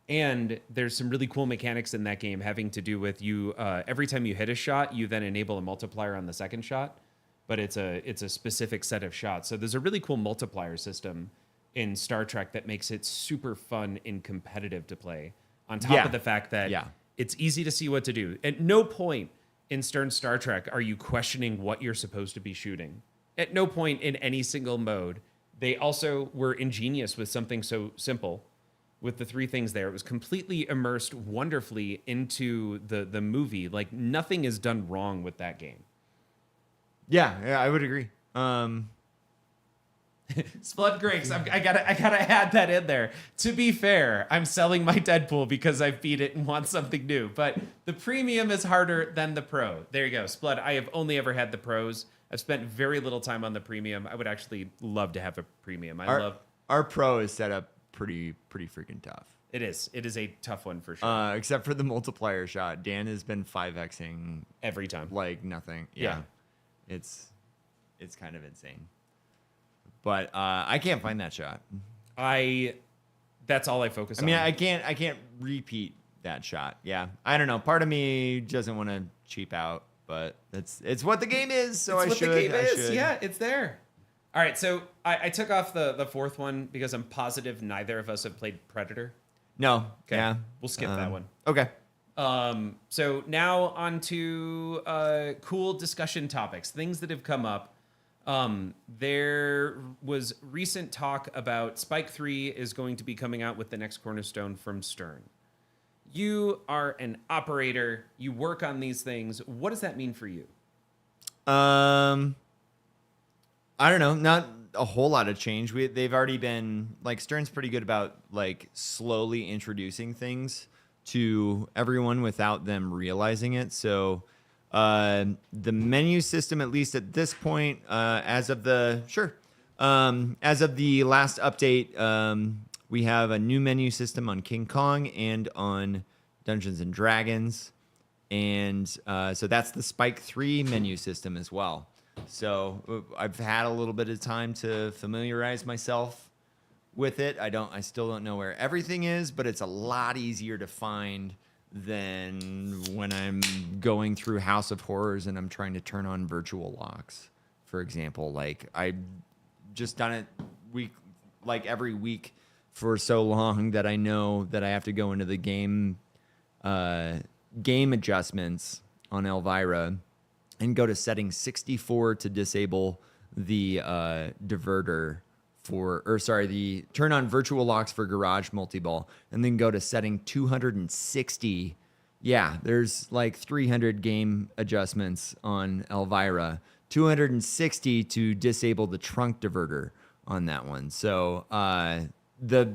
And there's some really cool mechanics in that game having to do with you. Every time you hit a shot, you then enable a multiplier on the second shot, but it's a specific set of shots. So there's a really cool multiplier system in Star Trek that makes it super fun and competitive to play. On top of the fact that it's easy to see what to do. At no point in Stern Star Trek are you questioning what you're supposed to be shooting. At no point in any single mode. They also were ingenious with something so simple. With the 3 things there, it was completely immersed wonderfully into the movie. Like, nothing is done wrong with that game. Yeah, I would agree. Splut Grinks, I gotta add that in there. To be fair, I'm selling my Deadpool because I beat it and want something new. But the premium is harder than the pro. There you go, Splut. I have only ever had the pros. I've spent very little time on the premium. I would actually love to have a premium. Our pro is set up pretty freaking tough. It is a tough one for sure. Except for the multiplier shot. Dan has been 5xing every time. Like nothing. Yeah. It's kind of insane. But I can't find that shot. That's all I focus on. I mean, I can't repeat that shot. Yeah. I don't know. Part of me doesn't want to cheap out, but it's what the game is, so I should. Yeah, it's there. All right, so I took off the fourth one because I'm positive neither of us have played Predator. No. Okay. Yeah. We'll skip that one. Okay. So now on to cool discussion topics, things that have come up. There was recent talk about Spike 3 is going to be coming out with the next cornerstone from Stern. You are an operator. You work on these things. What does that mean for you? I don't know, not a whole lot of change. They've already been, like, Stern's pretty good about, like, slowly introducing things to everyone without them realizing it. So the menu system, at least at this point, as of the last update, we have a new menu system on King Kong and on Dungeons and Dragons. And so that's the Spike 3 menu system as well. So I've had a little bit of time to familiarize myself with it. I still don't know where everything is, but it's a lot easier to find than when I'm going through House of Horrors and I'm trying to turn on virtual locks, for example. Like, I've just done it every week for so long that I know that I have to go into the game adjustments on Elvira and go to setting 64 to disable the diverter the turn on virtual locks for garage multi-ball, and then go to setting 260. Yeah, there's like 300 game adjustments on Elvira. 260 to disable the trunk diverter on that one. So the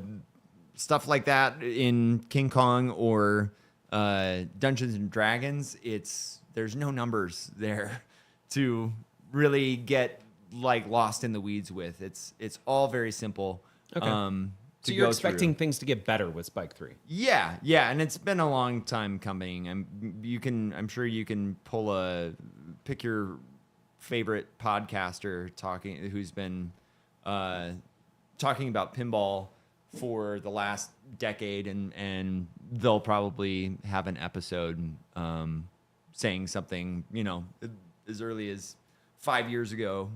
stuff like that in King Kong or Dungeons and Dragons, there's no numbers there to really get like lost in the weeds with. It's all very simple. Okay. So you're expecting things to get better with Spike 3? Yeah, and it's been a long time coming. I'm sure you can pick your favorite podcaster who's been talking about pinball for the last decade, and they'll probably have an episode saying something, as early as 5 years ago,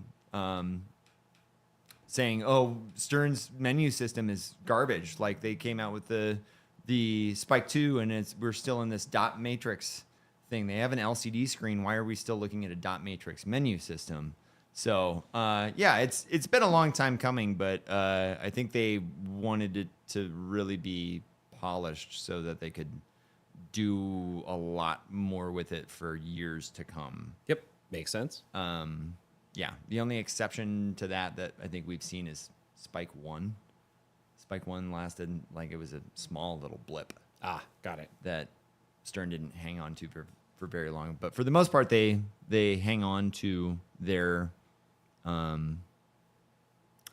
saying, "Oh, Stern's menu system is garbage. Like they came out with the Spike 2, and we're still in this dot matrix thing. They have an LCD screen. Why are we still looking at a dot matrix menu system?" So it's been a long time coming, but I think they wanted it to really be polished so that they could do a lot more with it for years to come. Yep, makes sense. The only exception to that I think we've seen is Spike 1. Spike 1 lasted like it was a small little blip. Ah, got it. That Stern didn't hang on to for very long. But for the most part, they hang on to their, I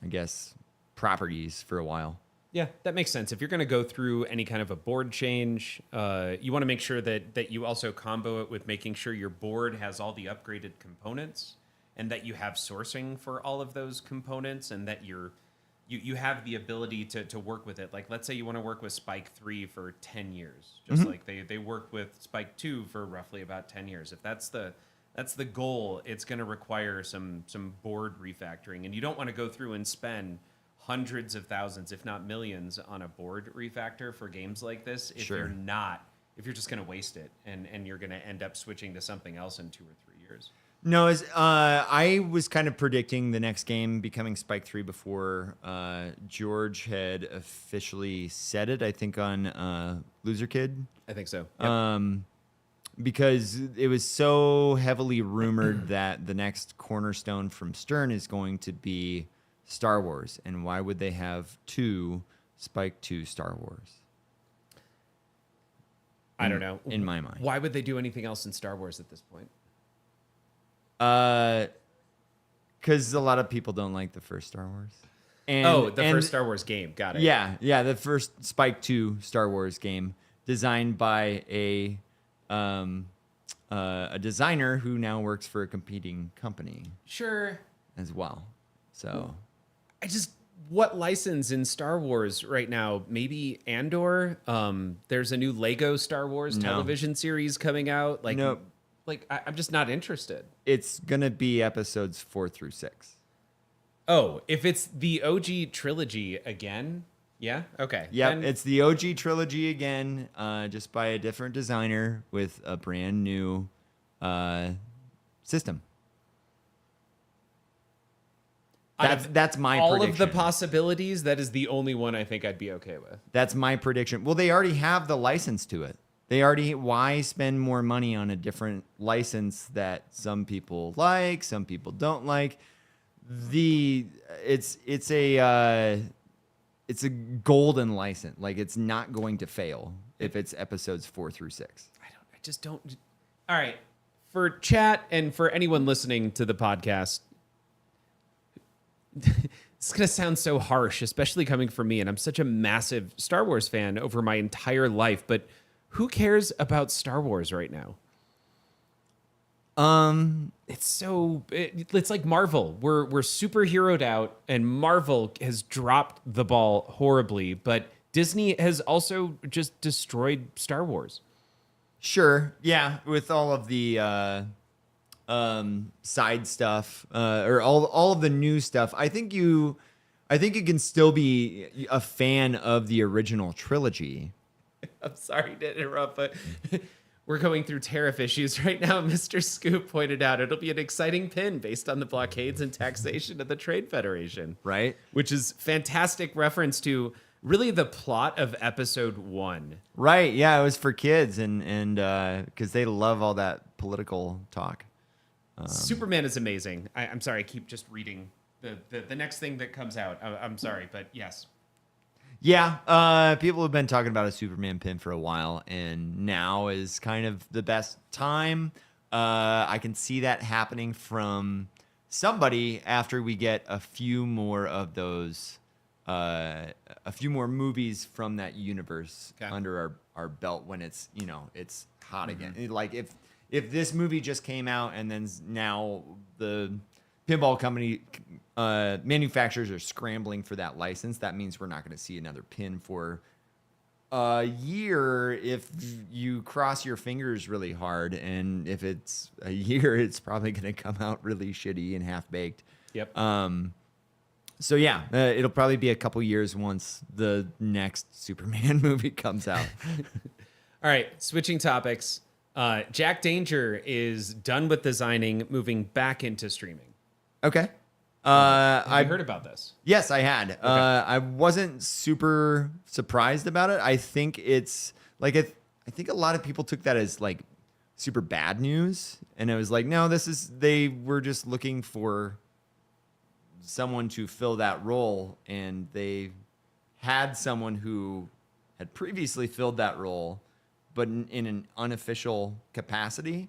guess, properties for a while. Yeah, that makes sense. If you're going to go through any kind of a board change, you want to make sure that you also combo it with making sure your board has all the upgraded components, and that you have sourcing for all of those components, and that you have the ability to work with it. Like, let's say you want to work with Spike 3 for 10 years, just like they worked with Spike 2 for roughly about 10 years. If that's the goal, it's going to require some board refactoring, and you don't want to go through and spend hundreds of thousands, if not millions, on a board refactor for games like this if you're just going to waste it and you're going to end up switching to something else in 2 or 3 years. No, I was kind of predicting the next game becoming Spike 3 before George had officially said it, I think on Loser Kid. I think so. Yep. Because it was so heavily rumored that the next cornerstone from Stern is going to be Star Wars. And why would they have 2 Spike 2 Star Wars? I don't know. In my mind. Why would they do anything else in Star Wars at this point? Because a lot of people don't like the first Star Wars. The first Star Wars game. Got it. Yeah, the first Spike 2 Star Wars game designed by a designer who now works for a competing company. Sure. As well. So what license in Star Wars right now? Maybe Andor. There's a new Lego Star Wars television series coming out. Nope. I'm just not interested. It's gonna be episodes 4 through 6. Oh, if it's the OG trilogy again, yeah, okay. Yep, it's the OG trilogy again, just by a different designer with a brand new system. That's my all prediction. Of the possibilities, that is the only one I think I'd be okay with. That's my prediction. Well, they already have the license to it. Why spend more money on a different license that some people like, some people don't like? It's a golden license. Like, it's not going to fail if it's episodes 4 through 6. I just don't. All right. For chat and for anyone listening to the podcast, it's going to sound so harsh, especially coming from me. And I'm such a massive Star Wars fan over my entire life, but who cares about Star Wars right now? It's like Marvel. We're superheroed out, and Marvel has dropped the ball horribly, but Disney has also just destroyed Star Wars. Sure. Yeah. With all of the side stuff, or all of the new stuff. I think you can still be a fan of the original trilogy. I'm sorry to interrupt, but we're going through tariff issues right now. Mr. Scoop pointed out it'll be an exciting pin based on the blockades and taxation of the Trade Federation. Right. Which is fantastic reference to really the plot of episode 1. Right. Yeah, it was for kids and because they love all that political talk. Superman is amazing. I'm sorry, I keep just reading the next thing that comes out. I'm sorry, but yes. Yeah, people have been talking about a Superman pin for a while, and now is kind of the best time. I can see that happening from somebody after we get a few more of those, a few more movies from that universe under our belt when it's, it's hot again. Like if this movie just came out and then now the pinball company manufacturers are scrambling for that license, that means we're not going to see another pin for a year if you cross your fingers really hard. And if it's a year, it's probably going to come out really shitty and half-baked. Yep. So yeah, it'll probably be a couple years once the next Superman movie comes out. All right, switching topics. Jack Danger is done with designing, moving back into streaming. Okay. I heard about this. Yes, I had. Okay. I wasn't super surprised about it. I think it's like I think a lot of people took that as like super bad news, and it was like, no, they were just looking for someone to fill that role, and they had someone who had previously filled that role, but in an unofficial capacity,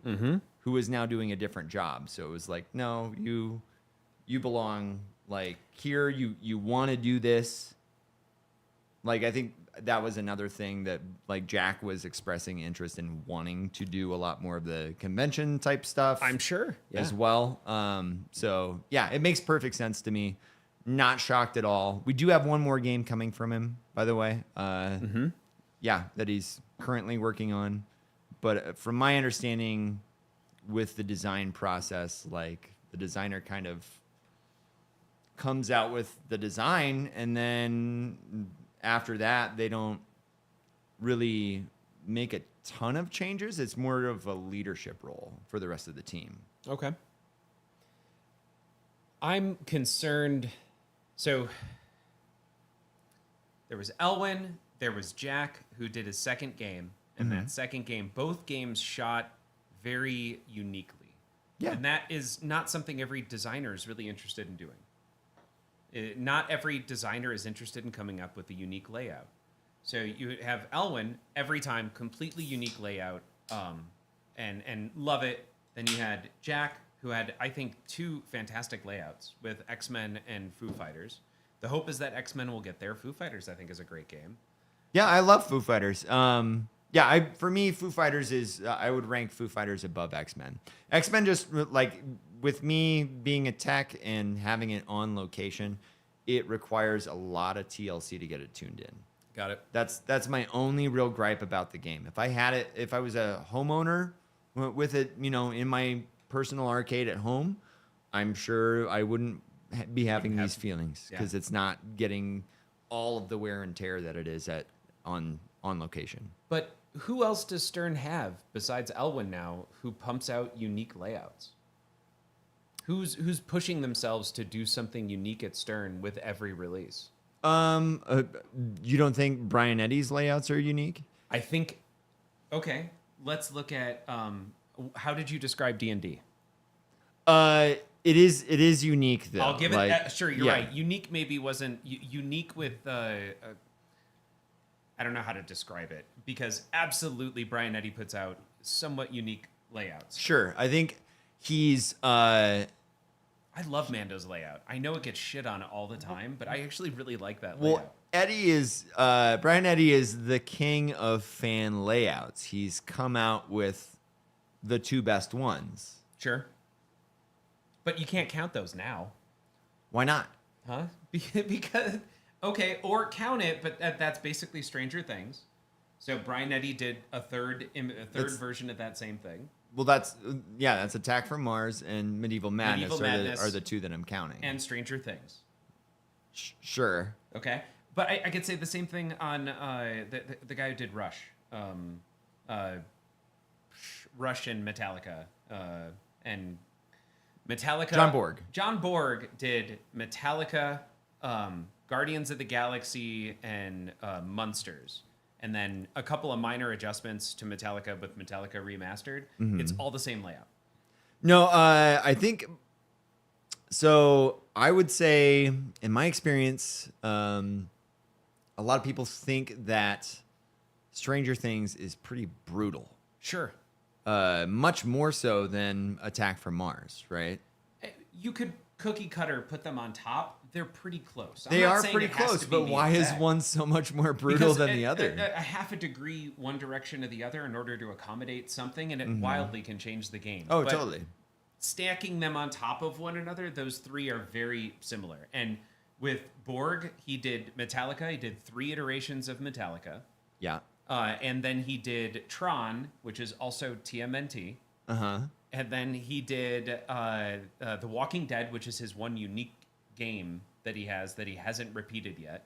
who is now doing a different job. So it was like, no, you belong like here. You want to do this. Like, I think that was another thing that like Jack was expressing interest in wanting to do a lot more of the convention type stuff. I'm sure as well. So yeah, it makes perfect sense to me. Not shocked at all. We do have one more game coming from him, by the way. Yeah, that he's currently working on. But from my understanding with the design process, like the designer kind of comes out with the design, and then after that, they don't really make a ton of changes. It's more of a leadership role for the rest of the team. Okay. I'm concerned. So there was Elwin, there was Jack, who did his second game. And that second game, both games shot very uniquely. Yeah. And that is not something every designer is really interested in doing. Not every designer is interested in coming up with a unique layout. So you have Elwin every time, completely unique layout, and love it. Then you had Jack, who had, I think, 2 fantastic layouts with X-Men and Foo Fighters. The hope is that X-Men will get there. Foo Fighters, I think, is a great game. Yeah, I love Foo Fighters. For me, Foo Fighters is, I would rank Foo Fighters above X-Men. X-Men just, like, with me being a tech and having it on location, it requires a lot of TLC to get it tuned in. Got it. That's my only real gripe about the game. If I was a homeowner with it, in my personal arcade at home, I'm sure I wouldn't be having these feelings because it's not getting all of the wear and tear that it is on location. But who else does Stern have besides Elwin now who pumps out unique layouts? Who's pushing themselves to do something unique at Stern with every release? You don't think Brian Eddy's layouts are unique? I think. Okay, let's look at. How did you describe D&D? It is unique though. I'll give it. Sure, you're right. Unique maybe wasn't unique with. I don't know how to describe it because absolutely Brian Eddy puts out somewhat unique layouts. Sure, I think he's. I love Mando's layout. I know it gets shit on all the time, but I actually really like that layout. Well, Brian Eddy is the king of fan layouts. He's come out with the 2 best ones. Sure. But you can't count those now. Why not? Huh? Because, okay, or count it, but that's basically Stranger Things. So Brian Eddy did a third version of that same thing. Well, that's Attack from Mars and Medieval Madness, are the 2 that I'm counting. And Stranger Things. Sure. Okay. But I could say the same thing on the guy who did Rush. Russian Metallica, and Metallica. John Borg did Metallica, Guardians of the Galaxy, and Munsters, and then a couple of minor adjustments to Metallica with Metallica Remastered. It's all the same layout. No, I think so. I would say, in my experience, a lot of people think that Stranger Things is pretty brutal. Sure. Much more so than Attack from Mars, right? You could cookie cutter put them on top. They're pretty close. They are pretty close, but why is one so much more brutal than the other? A half a degree one direction or the other in order to accommodate something, and it wildly can change the game. Oh, but totally. Stacking them on top of one another, those three are very similar. And with Borg, he did Metallica. He did 3 iterations of Metallica. Yeah. And then he did Tron, which is also TMNT. Uh-huh. And then he did The Walking Dead, which is his one unique game that he has that he hasn't repeated yet.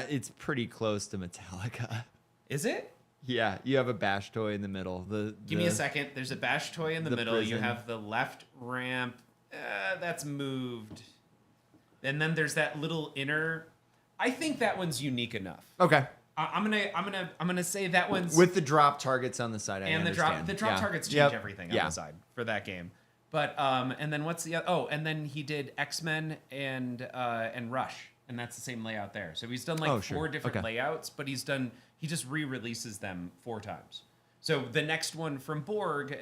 It's pretty close to Metallica. Is it? Yeah, you have a bash toy in the middle. Give me a second. There's a bash toy in the middle. prison. You have the left ramp. That's moved. And then there's that little inner. I think that one's unique enough. Okay. I'm gonna say that one's With the drop targets on the side. and the drop targets change everything on the side for that game. But and then what's the other? Oh, and then he did X-Men and Rush, and that's the same layout there. So he's done like 4 different layouts, but he just re-releases them 4 times. So the next one from Borg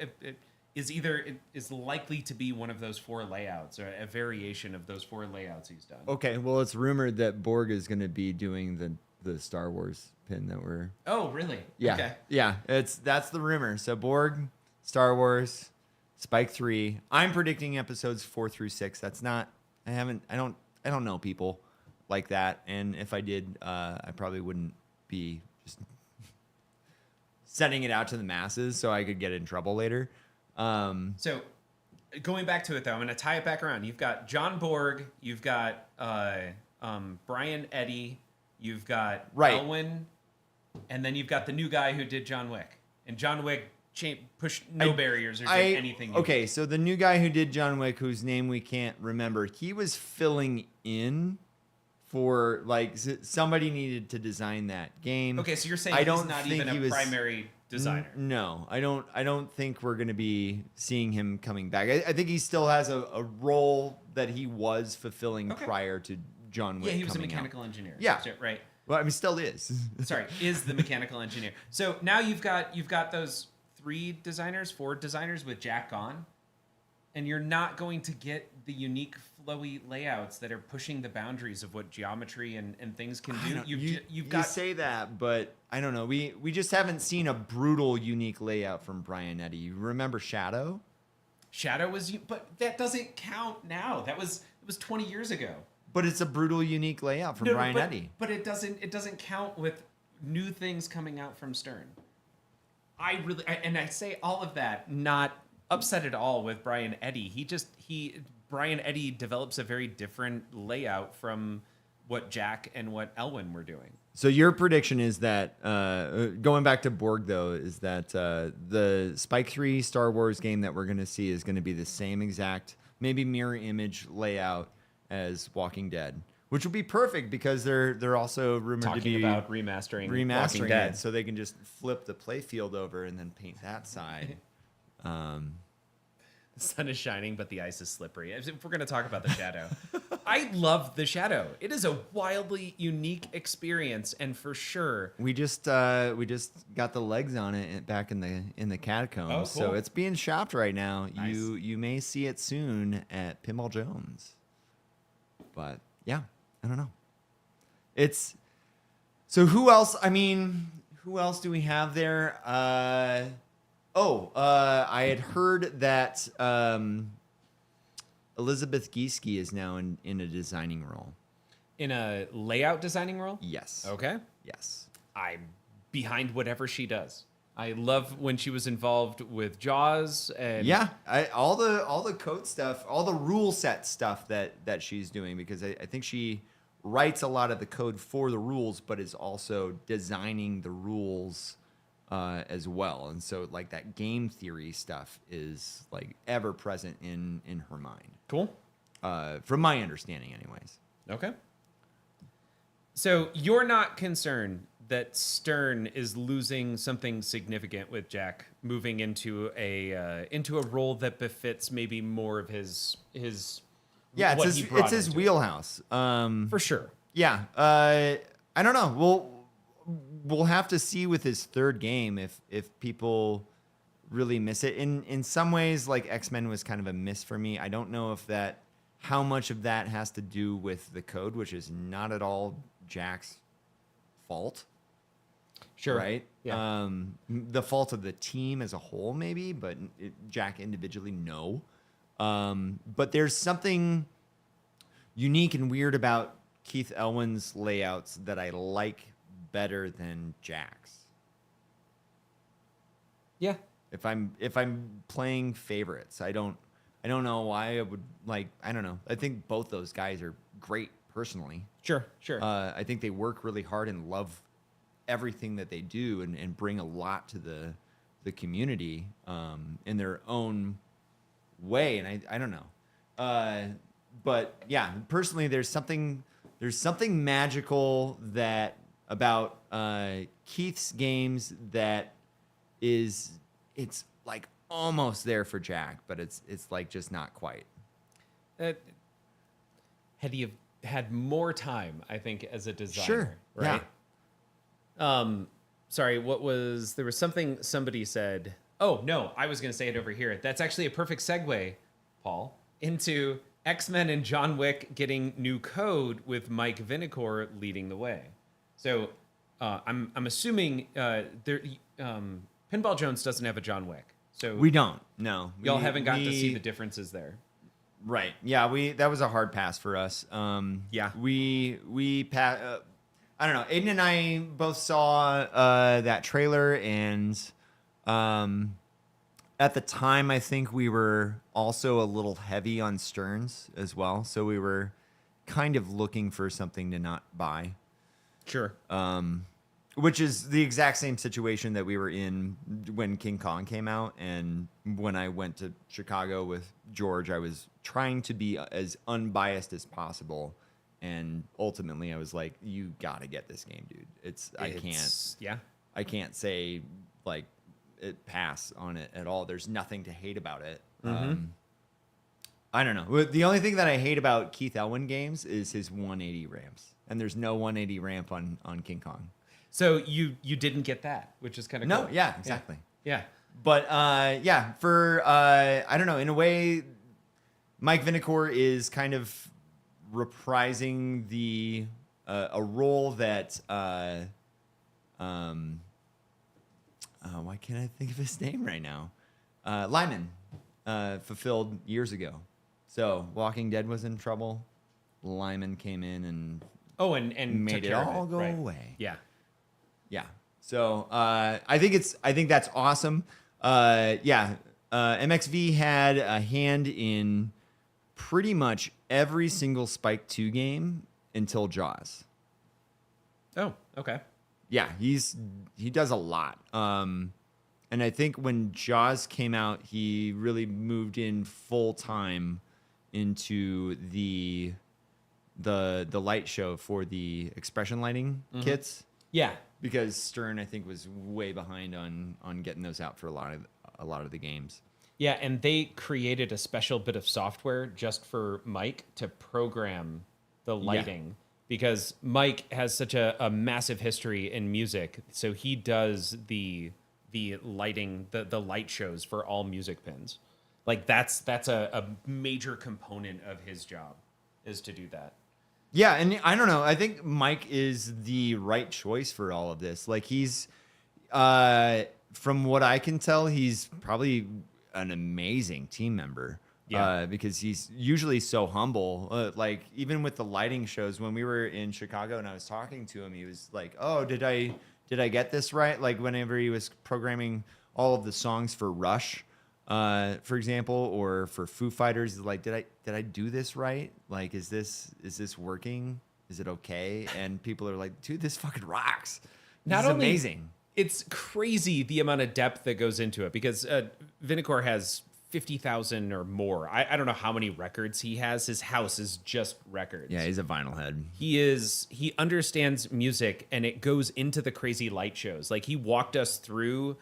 is likely to be one of those 4 layouts, or a variation of those 4 layouts he's done. Okay, well, it's rumored that Borg is going to be doing the Star Wars pin that we're. Oh, really? Yeah. Okay. Yeah, that's the rumor. So Borg, Star Wars, Spike 3. I'm predicting episodes 4 through 6. That's not. I don't know people like that, and if I did, I probably wouldn't be just sending it out to the masses so I could get in trouble later. So going back to it, though, I'm going to tie it back around. You've got John Borg, you've got Brian Eddy, you've got Elwin, and then you've got the new guy who did John Wick. And John Wick pushed no barriers or did anything. Okay, so the new guy who did John Wick, whose name we can't remember, he was filling in for, like, somebody needed to design that game. Okay, so you're saying he's not even a primary designer. No, I don't think we're going to be seeing him coming back. I think he still has a role that he was fulfilling prior to John Wick. Yeah, he was a coming mechanical out. engineer. Yeah, So, right. Well, I mean, still is. Sorry, is the mechanical engineer. So now you've got those 4 designers with Jack gone, and you're not going to get the unique flowy layouts that are pushing the boundaries of what geometry and things can do. You say that, but I don't know. We just haven't seen a brutal, unique layout from Brian Eddy. You remember Shadow? Shadow was, but that doesn't count now. It was 20 years ago. But it's a brutal, unique layout from Brian Eddy. But it doesn't count with new things coming out from Stern. I say all of that not upset at all with Brian Eddy. Brian Eddy develops a very different layout from what Jack and what Elwin were doing. So your prediction is that, going back to Borg though, is that the Spike 3 Star Wars game that we're going to see is going to be the same exact, maybe mirror image layout as Walking Dead, which will be perfect because they're also rumored to be about remastering Walking it, Dead, so they can just flip the playfield over and then paint that side. The sun is shining, but the ice is slippery. If we're going to talk about the Shadow, I love the Shadow. It is a wildly unique experience, and for sure, we just got the legs on it back in the catacombs, cool. So it's being shopped right now. Nice. You may see it soon at Pinball Jones. But yeah, I don't know. It's so who else? I mean, who else do we have there? I had heard that Elizabeth Gieske is now in a designing role. In a layout designing role? Yes. Okay. Yes. I'm behind whatever she does. I love when she was involved with Jaws and all the code stuff, all the rule set stuff that she's doing, because I think she writes a lot of the code for the rules, but is also designing the rules as well. And so like that game theory stuff is like ever present in her mind. Cool. From my understanding anyways. Okay. So you're not concerned that Stern is losing something significant with Jack moving into a role that befits maybe more of his Yeah, what it's he his, brought it's his into it. wheelhouse. For sure. Yeah. I don't know. We'll have to see with his third game if people really miss it. In some ways, like X-Men was kind of a miss for me. I don't know if how much of that has to do with the code, which is not at all Jack's fault. Sure. Right? Yeah. The fault of the team as a whole, maybe, but Jack individually, no. But there's something unique and weird about Keith Elwin's layouts that I like better than Jack's. Yeah. If I'm playing favorites, I don't know why I would like. I don't know. I think both those guys are great personally. Sure. I think they work really hard and love everything that they do and bring a lot to the community in their own way. And I don't know. But yeah, personally, there's something magical about Keith's games that it's like almost there for Jack, but it's like just not quite. Had he had more time, I think, as a designer, Sure. right? Yeah. Sorry, there was something somebody said. Oh, no, I was going to say it over here. That's actually a perfect segue, Paul, into X-Men and John Wick getting new code with Mike Vinecore leading the way. So I'm assuming Pinball Jones doesn't have a John Wick. So We don't. No. y'all haven't gotten to see the differences there. Right. Yeah, that was a hard pass for us. Yeah. We I don't know. Aiden and I both saw that trailer, and at the time, I think we were also a little heavy on Stearns as well. So we were kind of looking for something to not buy. Sure. Which is the exact same situation that we were in when King Kong came out. And when I went to Chicago with George, I was trying to be as unbiased as possible. And ultimately, I was like, "You got to get this game, dude. I can't say like it pass on it at all. There's nothing to hate about it. Mm-hmm. I don't know. The only thing that I hate about Keith Elwin games is his 180 ramps, and there's no 180 ramp on King Kong. So you didn't get that, which is kind of cool. No, yeah, exactly. Yeah. But yeah, for I don't know. In a way, Mike Vinecore is kind of reprising a role that why can't I think of his name right now? Lyman fulfilled years ago. So Walking Dead was in trouble. Lyman came in and and made took it care of all go right. away. Yeah. Yeah. So I think that's awesome. MXV had a hand in pretty much every single Spike 2 game until Jaws. Oh, okay. Yeah, he does a lot. And I think when Jaws came out, he really moved in full time into the light show for the expression lighting kits. Yeah. Because Stern, I think, was way behind on getting those out for a lot of the games. Yeah, and they created a special bit of software just for Mike to program the lighting because Mike has such a massive history in music. So he does the lighting, the light shows for all music pins. Like that's a major component of his job is to do that. Yeah, and I don't know. I think Mike is the right choice for all of this. Like he's, from what I can tell, he's probably an amazing team member. Yeah. Because he's usually so humble. Like even with the lighting shows, when we were in Chicago and I was talking to him, he was like, "Oh, did I get this right?" Like whenever he was programming all of the songs for Rush, for example, or for Foo Fighters, he's like, did I do this right? Like, is this working? Is it okay? And people are like, "Dude, this fucking rocks. This is amazing." it's crazy the amount of depth that goes into it because Vinicor has 50,000 or more. I don't know how many records he has. His house is just records. Yeah, he's a vinyl head. He understands music, and it goes into the crazy light shows. Like, he walked us through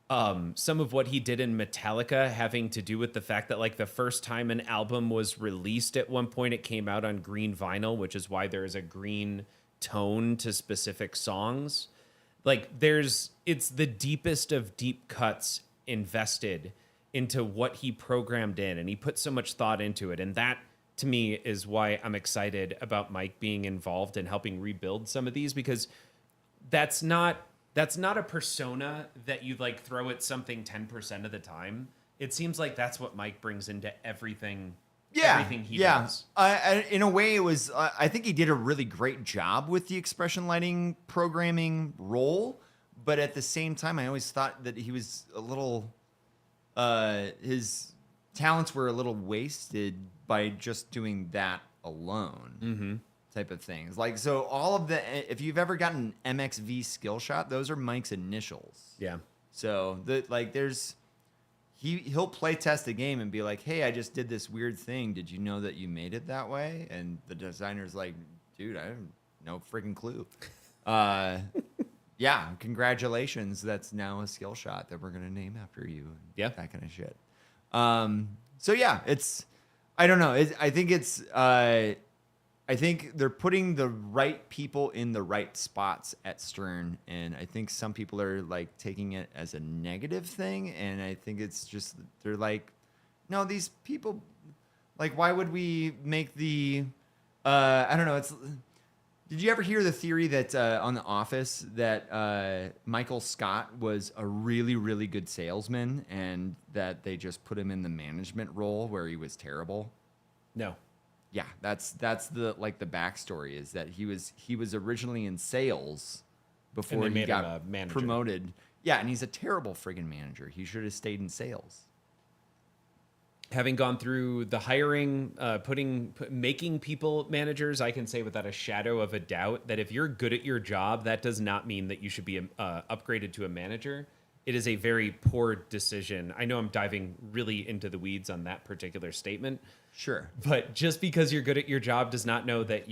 some of what he did in Metallica, having to do with the fact that, like, the first time an album was released at one point, it came out on green vinyl, which is why there is a green tone to specific songs. Like, it's the deepest of deep cuts invested into what he programmed in, and he put so much thought into it. And that, to me, is why I'm excited about Mike being involved and helping rebuild some of these, because that's not a persona that you like throw at something 10% of the time. It seems like that's what Mike brings into everything. Everything he does. In a way, it was. I think he did a really great job with the expression lighting programming role, but at the same time, I always thought that he was a little. His talents were a little wasted by just doing that alone, type of things. Like, so all of if you've ever gotten an MXV skill shot, those are Mike's initials. Yeah. So he'll play test a game and be like, hey, I just did this weird thing. Did you know that you made it that way? And the designer's like, dude, I have no freaking clue. Yeah, congratulations. That's now a skill shot that we're going to name after you. And that kind of shit. So yeah, I don't know. I think they're putting the right people in the right spots at Stern. And I think some people are like taking it as a negative thing. And I think it's just, they're like, no, these people, like, why would we make I don't know. Did you ever hear the theory that on The Office that Michael Scott was a really, really good salesman and that they just put him in the management role where he was terrible? No. Yeah, that's the backstory is that he was originally in sales before he got promoted. Yeah, and he's a terrible friggin' manager. He should have stayed in sales. Having gone through the hiring, making people managers, I can say without a shadow of a doubt that if you're good at your job, that does not mean that you should be upgraded to a manager. It is a very poor decision. I know I'm diving really into the weeds on that particular statement. Sure. But just because you're good at your job does not know that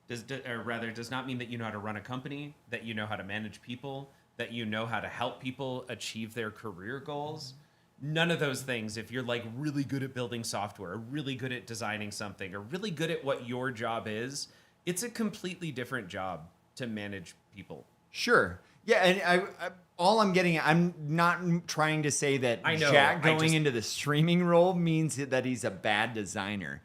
does not mean that you know how to run a company, that you know how to manage people, that you know how to help people achieve their career goals. None of those things, if you're like really good at building software, or really good at designing something, or really good at what your job is, it's a completely different job to manage people. Sure. Yeah, and I'm not trying to say that Jack going into the streaming role means that he's a bad designer.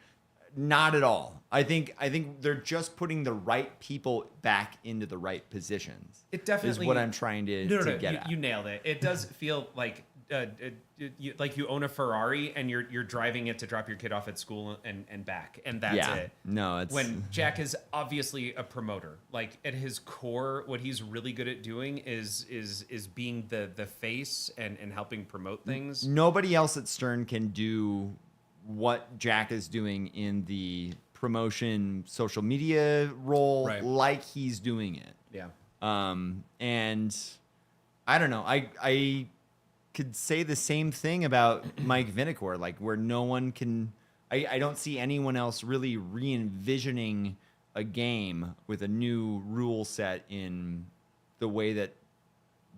Not at all. I think they're just putting the right people back into the right positions. It definitely is what I'm trying to get at. You nailed it. It does feel like you own a Ferrari and you're driving it to drop your kid off at school and back, and that's it. No, it's when Jack is obviously a promoter. Like, at his core, what he's really good at doing is being the face and helping promote things. Nobody else at Stern can do what Jack is doing in the promotion social media role like he's doing it. Yeah. And I don't know. I could say the same thing about Mike Vinicor, like where no one can. I don't see anyone else really re-envisioning a game with a new rule set in the way that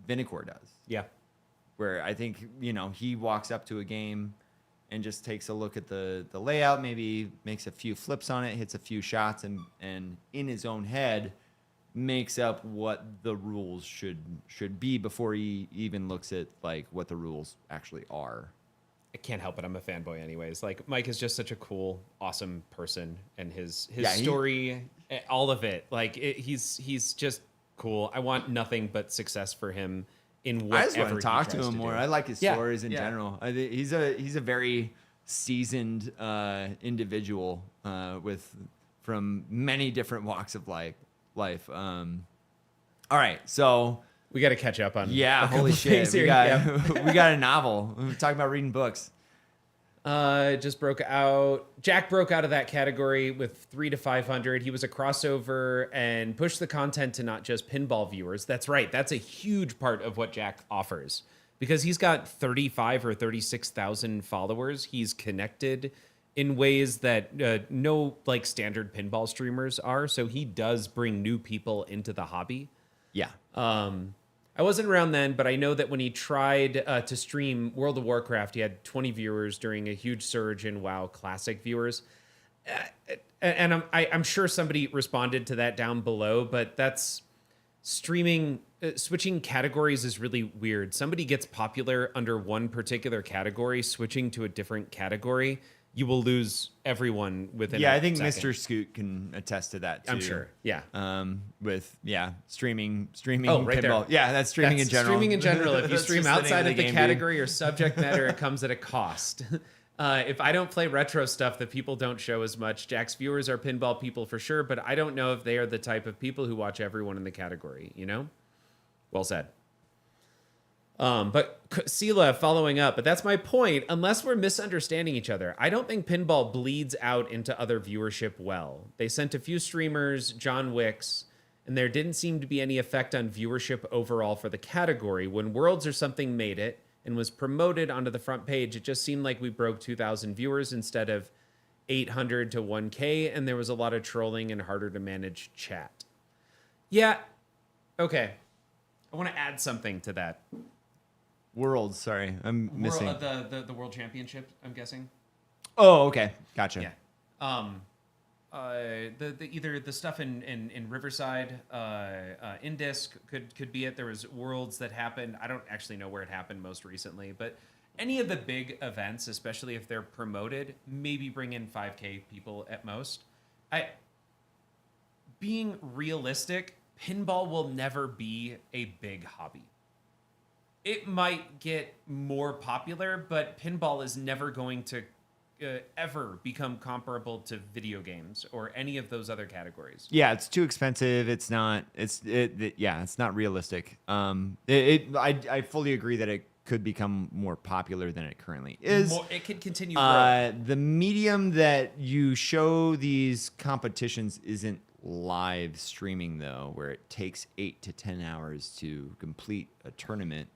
Vinicor does. Yeah. Where I think, he walks up to a game and just takes a look at the layout, maybe makes a few flips on it, hits a few shots, and in his own head makes up what the rules should be before he even looks at like what the rules actually are. I can't help it. I'm a fanboy anyways. Like, Mike is just such a cool, awesome person, and his story, all of it. Like, he's just cool. I want nothing but success for him in whatever. I just want to talk to him more. Do. I like his stories in general. He's a very seasoned individual from many different walks of life. All right, so we got to catch up on. Yeah, holy shit, we got a novel. We're talking about reading books. just broke out. Jack broke out of that category with 3 to 500. He was a crossover and pushed the content to not just pinball viewers. That's right. That's a huge part of what Jack offers because he's got 35 or 36,000 followers. He's connected in ways that no like standard pinball streamers are. So he does bring new people into the hobby. Yeah. I wasn't around then, but I know that when he tried to stream World of Warcraft, he had 20 viewers during a huge surge in WoW Classic viewers. And I'm sure somebody responded to that down below, but that's streaming, switching categories is really weird. Somebody gets popular under one particular category, switching to a different category, you will lose everyone within Yeah, a I think second. Mr. Scoot can attest to that too. I'm sure. Yeah. With streaming Oh, right there. pinball. Yeah, that's streaming in general. Streaming in general. If you That's stream just the name outside of the game, category or subject matter, it comes at a cost. If I don't play retro stuff that people don't show as much, Jack's viewers are pinball people for sure, but I don't know if they are the type of people who watch everyone in the category, you know? Well said. But Sela following up, but that's my point. Unless we're misunderstanding each other, I don't think pinball bleeds out into other viewership well. They sent a few streamers, John Wicks, and there didn't seem to be any effect on viewership overall for the category. When Worlds or something made it and was promoted onto the front page, it just seemed like we broke 2,000 viewers instead of 800 to 1K, and there was a lot of trolling and harder to manage chat. Yeah, okay. I want to add something to that. Worlds, sorry. I'm missing. The World Championship, I'm guessing. Oh, okay. Gotcha. Yeah. Either the stuff in Riverside, Indisc could be it. There was Worlds that happened. I don't actually know where it happened most recently, but any of the big events, especially if they're promoted, maybe bring in 5K people at most. Being realistic, pinball will never be a big hobby. It might get more popular, but pinball is never going to ever become comparable to video games or any of those other categories. Yeah, it's too expensive. It's not. It's not realistic. I fully agree that it could become more popular than it currently is. It could continue growing. The medium that you show these competitions isn't live streaming though, where it takes 8 to 10 hours to complete a tournament.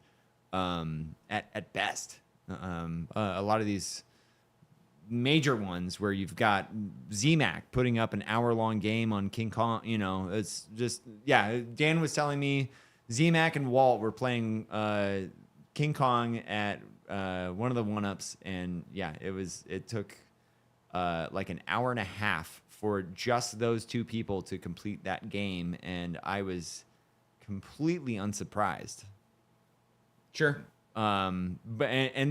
At best, a lot of these major ones where you've got ZMAC putting up an hour-long game on King Kong, it's just, yeah. Dan was telling me ZMAC and Walt were playing King Kong at one of the one-ups, and yeah, it took like an hour and a half for just those two people to complete that game, and I was completely unsurprised. Sure. And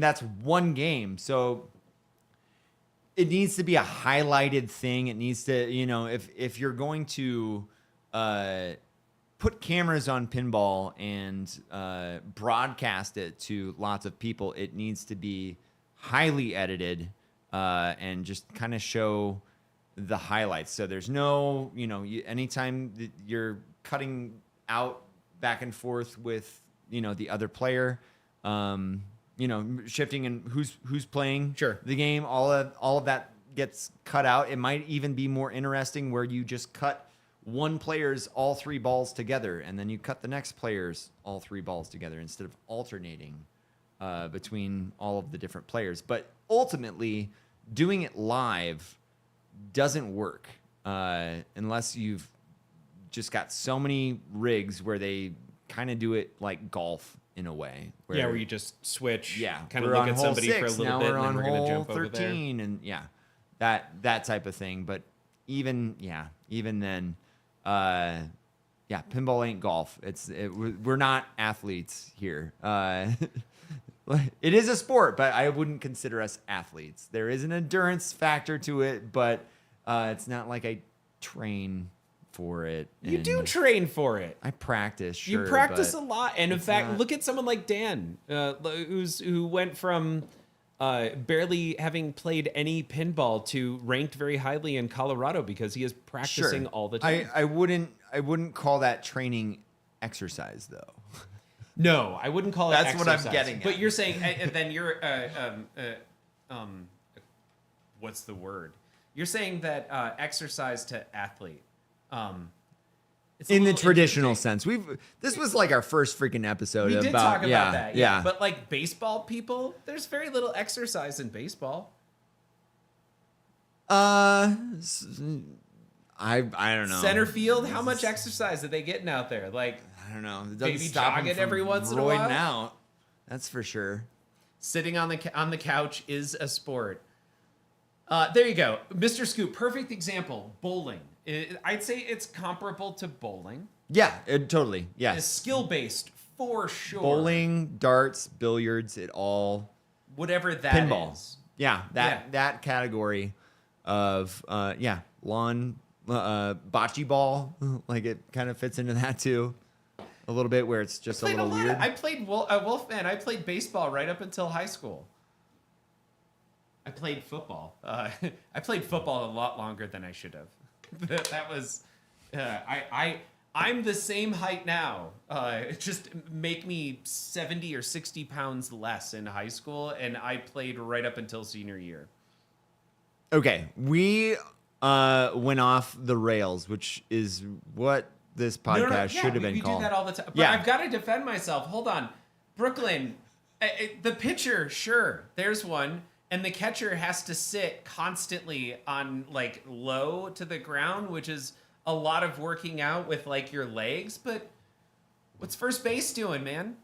that's one game. So it needs to be a highlighted thing. It needs to, if you're going to put cameras on pinball and broadcast it to lots of people, it needs to be highly edited and just kind of show the highlights. So there's no, anytime that you're cutting out back and forth with the other player, shifting and who's playing the game, all of that gets cut out. It might even be more interesting where you just cut one player's all three balls together, and then you cut the next player's all three balls together instead of alternating between all of the different players. But ultimately, doing it live doesn't work unless you've just got so many rigs where they kind of do it like golf in a way. Where you just switch. Yeah, kind of look at somebody 6, for a little now bit, we're and then on we're going to hole jump over there. 13, and yeah, that type of thing. But even then, pinball ain't golf. We're not athletes here. It is a sport, but I wouldn't consider us athletes. There is an endurance factor to it, but it's not like I train for it. You do train for it. I practice. Sure, you practice a lot, and in fact, look at someone like Dan, who went from barely having played any pinball to ranked very highly in Colorado because he is practicing all the time. I wouldn't call that training exercise though. No, I wouldn't call it That's exercise. what I'm getting at. But you're saying, and then you're what's the word? You're saying that exercise to athlete. It's a In the little traditional interesting. sense, this was like our first freaking episode. We did about, talk about that, yeah. But like baseball people, there's very little exercise in baseball. I don't know. Center field, how much exercise are they getting out there? Like, I don't know. It doesn't maybe stop jog them it from every once in a roiding while? out. That's for sure. sitting on the couch is a sport. There you go, Mr. Scoop. Perfect example. Bowling. I'd say it's comparable to bowling. Yeah, totally. It's Yes. skill based for sure. Bowling, darts, billiards, it all. Whatever that Pinball. is. Yeah, that category of lawn bocce ball, like it kind of fits into that too, a little bit where it's just a little weird. I played Wolfman. I played baseball right up until high school. I played football. I played football a lot longer than I should have. That was I'm the same height now. Just make me 70 or 60 pounds less in high school, and I played right up until senior year. Okay, we went off the rails, which is what this podcast Yeah, should have been we called. do that all the time. But Yeah. I've got to defend myself. Hold on. Brooklyn, the pitcher, sure, there's one. And the catcher has to sit constantly on like low to the ground, which is a lot of working out with like your legs. But what's first base doing, man?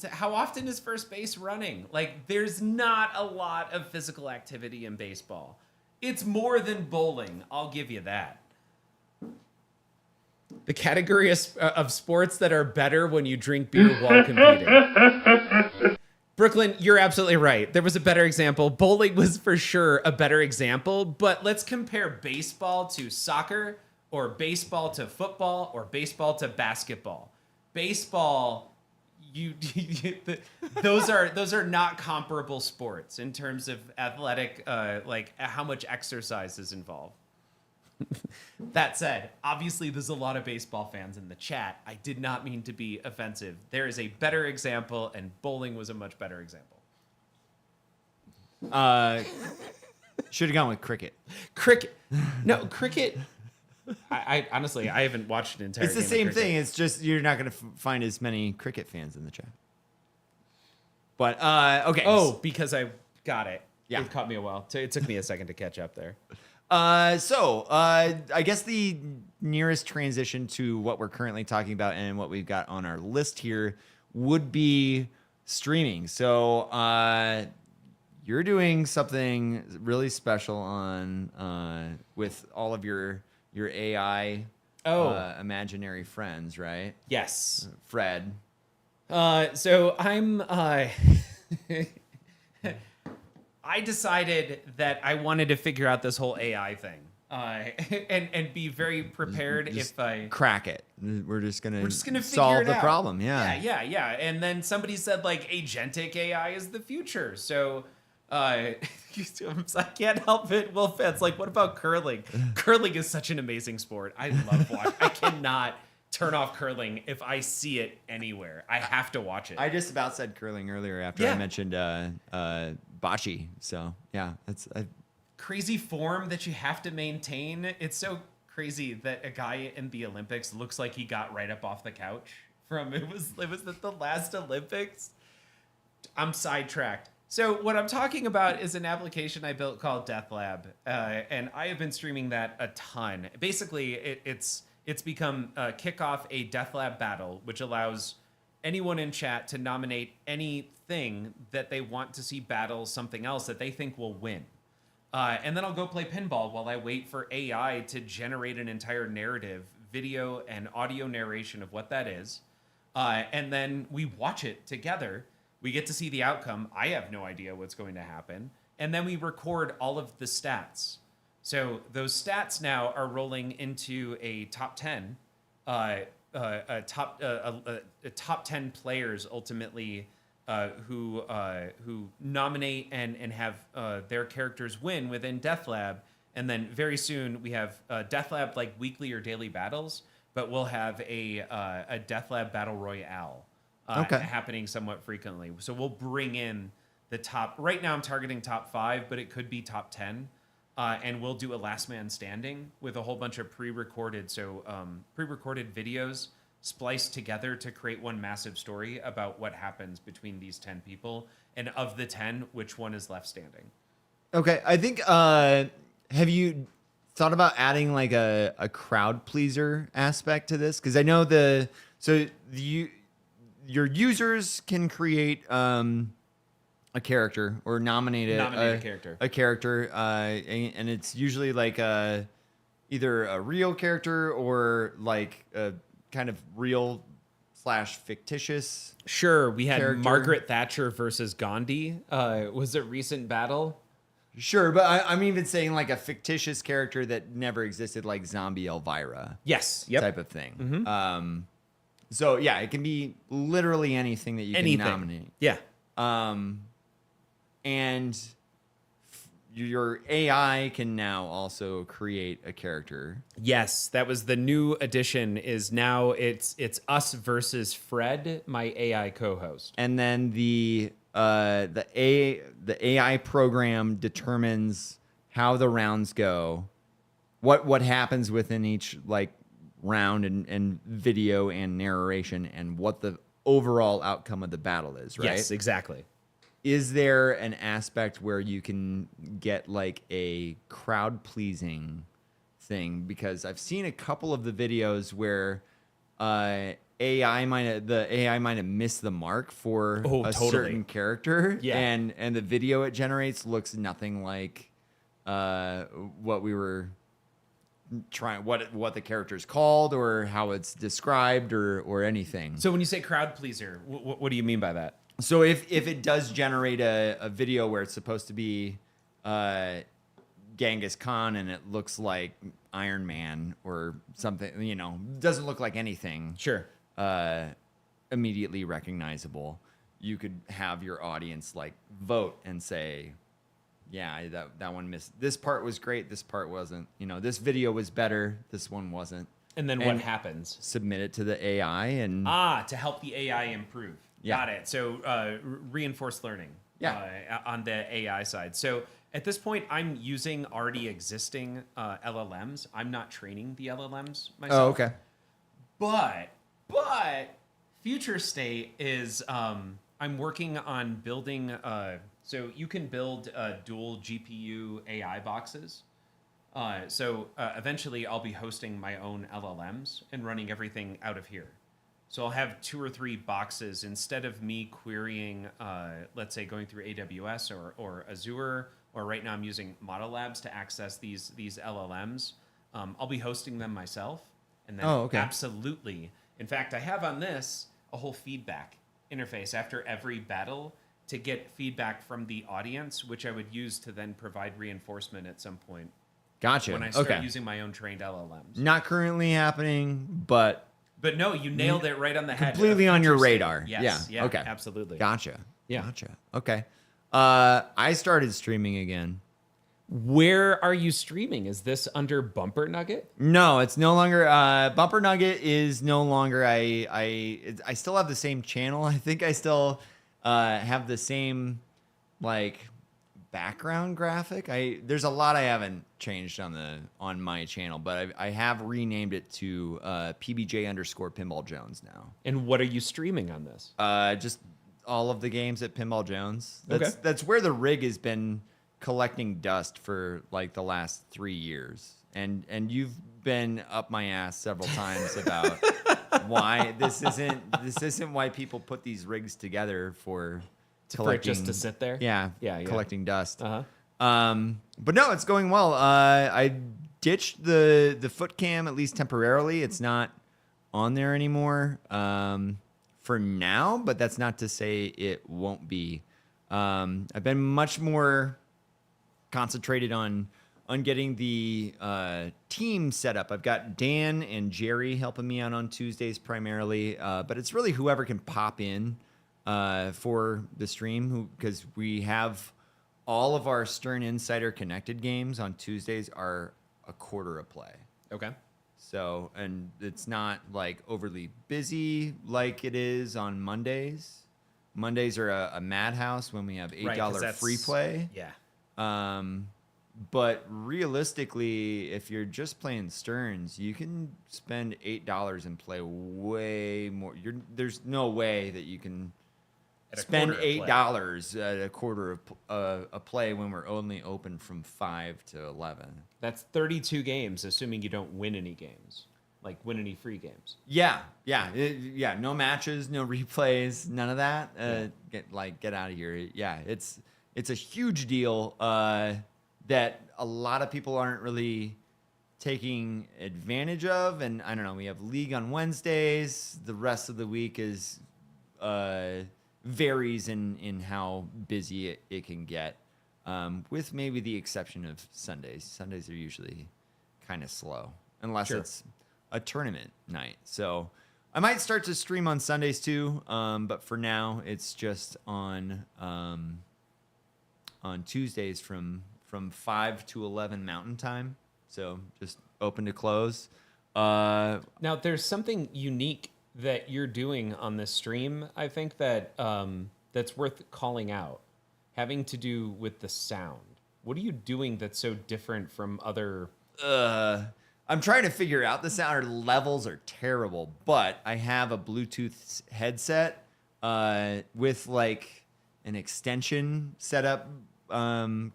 How often is first base running? Like, there's not a lot of physical activity in baseball. It's more than bowling. I'll give you that. The category of sports that are better when you drink beer while competing. Brooklyn, you're absolutely right. There was a better example. Bowling was for sure a better example, but let's compare baseball to soccer or baseball to football or baseball to basketball. Baseball, those are not comparable sports in terms of athletic, like how much exercise is involved. That said, obviously there's a lot of baseball fans in the chat. I did not mean to be offensive. There is a better example, and bowling was a much better example. Should have gone with cricket. Cricket. No, cricket. I honestly, I haven't watched an entire It's the game of same cricket. thing. It's just you're not going to find as many cricket fans in the chat. But okay. Oh, because I got it. Yeah. It caught me a while. It took me a second to catch up there. I guess the nearest transition to what we're currently talking about and what we've got on our list here would be streaming. So, you're doing something really special on with all of your AI imaginary friends, right? Yes. Fred. So I'm I decided that I wanted to figure out this whole AI thing, and be very prepared Just if I crack it. We're just gonna figure solve it the out. problem. Yeah. Yeah. And then somebody said like agentic AI is the future. So I can't help it. Well, it's like, what about curling? Curling is such an amazing sport. I love watching. I cannot turn off curling if I see it anywhere. I have to watch it. I just about said curling earlier after I mentioned bocce. So yeah, that's Crazy form that you have to maintain. It's so crazy that a guy in the Olympics looks like he got right up off the couch from it was the last Olympics. I'm sidetracked. So what I'm talking about is an application I built called Death Lab, and I have been streaming that a ton. Basically, it's become Kickoff, a Death Lab battle, which allows anyone in chat to nominate anything that they want to see battle something else that they think will win. And then I'll go play pinball while I wait for AI to generate an entire narrative, video and audio narration of what that is. And then we watch it together. We get to see the outcome. I have no idea what's going to happen. And then we record all of the stats. So those stats now are rolling into a top 10, top 10 players ultimately who nominate and have their characters win within Death Lab. And then very soon we have Death Lab like weekly or daily battles, but we'll have a Death Lab Battle Royale happening somewhat frequently. So we'll bring in the top. Right now I'm targeting top 5, but it could be top 10. and we'll do a last man standing with a whole bunch of pre-recorded videos spliced together to create one massive story about what happens between these 10 people, and of the 10, which one is left standing. Okay, I think. Have you thought about adding like a crowd pleaser aspect to this? Because I know your users can create a character or nominate a character, and it's usually like either a real character or like a kind of real / fictitious. Sure, we had character. Margaret Thatcher versus Gandhi. Was a recent battle. Sure, but I'm even saying like a fictitious character that never existed, like Zombie Elvira. Yes, yep. Type of thing. So yeah, it can be literally anything that you can nominate. Yeah. And your AI can now also create a character. Yes, that was the new addition. Is now it's us versus Fred, my AI co-host. And then the AI program determines how the rounds go, what happens within each like round and video and narration, and what the overall outcome of the battle is, right? Yes, exactly. Is there an aspect where you can get like a crowd pleasing thing? Because I've seen a couple of the videos where AI might have missed the mark for certain character, and the video it generates looks nothing like what we were trying, what the character is called or how it's described or anything. So when you say crowd pleaser, what do you mean by that? So if it does generate a video where it's supposed to be Genghis Khan and it looks like Iron Man or something, doesn't look like anything. Sure. Immediately recognizable, you could have your audience like vote and say, yeah, that one missed. This part was great. This part wasn't. This video was better. This one wasn't. And then what happens? Submit it to the AI and to help the AI improve. Yeah. Got it. So reinforced learning. Yeah. On the AI side. So at this point, I'm using already existing LLMs. I'm not training the LLMs myself. Oh, okay. But future state is I'm working on building. So you can build dual GPU AI boxes. So eventually I'll be hosting my own LLMs and running everything out of here. So I'll have 2 or 3 boxes instead of me querying, let's say going through AWS or Azure, or right now I'm using Model Labs to access these LLMs. I'll be hosting them myself. And then absolutely. In fact, I have on this a whole feedback interface after every battle to get feedback from the audience, which I would use to then provide reinforcement at some point. Gotcha. When I start using my own trained LLMs. Not currently happening, but no, you nailed it right on the head. Completely on your radar. Yes. Yeah. Okay. Absolutely. Gotcha. Yeah. Gotcha. Okay. I started streaming again. Where are you streaming? Is this under Bumper Nugget? No, it's no longer. Bumper Nugget is no longer. I still have the same channel. I think I still have the same like background graphic. There's a lot I haven't changed on my channel, but I have renamed it to PBJ_Pinball Jones now. And what are you streaming on this? Just all of the games at Pinball Jones. Okay. That's where the rig has been collecting dust for like the last 3 years, and you've been up my ass several times about why this isn't why people put these rigs together for collecting, just to sit there. Yeah, collecting dust. Uh-huh. But no, it's going well. I ditched the foot cam, at least temporarily. It's not on there anymore for now, but that's not to say it won't be. I've been much more concentrated on getting the team set up. I've got Dan and Jerry helping me out on Tuesdays primarily, but it's really whoever can pop in for the stream, because we have all of our Stern Insider connected games on Tuesdays are a quarter a play. Okay. So, and it's not like overly busy like it is on Mondays. Mondays are a madhouse when we have $8 free play. Yeah. But realistically, if you're just playing Stearns, you can spend $8 and play way more. There's no way that you can At a spend quarter a play. $8 at a quarter of a play when we're only open from 5 to 11. That's 32 games, assuming you don't win any games, like win any free games. Yeah. No matches, no replays, none of that. Get out of here. Yeah, it's a huge deal that a lot of people aren't really taking advantage of. And I don't know. We have league on Wednesdays. The rest of the week is varies in how busy it can get, with maybe the exception of Sundays. Sundays are usually kind of slow unless it's a tournament night. So I might start to stream on Sundays too, but for now it's just on Tuesdays from 5 to 11 Mountain Time. So just open to close. Now, there's something unique that you're doing on this stream, I think that that's worth calling out, having to do with the sound. What are you doing that's so different from other? I'm trying to figure out the sound. Our levels are terrible, but I have a Bluetooth headset with like an extension set up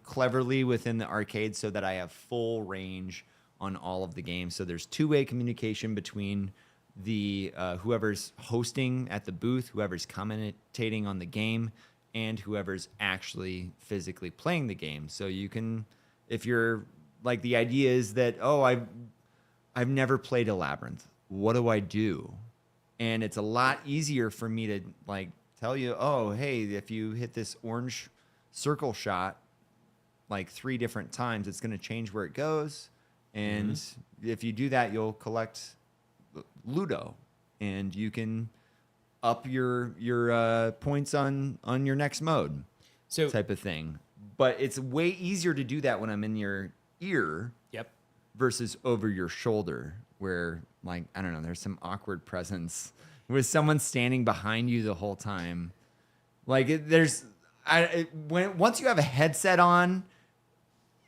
cleverly within the arcade so that I have full range on all of the games. So there's two-way communication between the whoever's hosting at the booth, whoever's commentating on the game, and whoever's actually physically playing the game. So you can, if you're like, the idea is that, I've never played a Labyrinth. What do I do? And it's a lot easier for me to like tell you, hey, if you hit this orange circle shot like 3 different times, it's going to change where it goes. And if you do that, you'll collect Ludo, and you can up your points on your next mode, So type of thing. But it's way easier to do that when I'm in your ear Yep. versus over your shoulder, where, like, I don't know, there's some awkward presence with someone standing behind you the whole time. Like, once you have a headset on,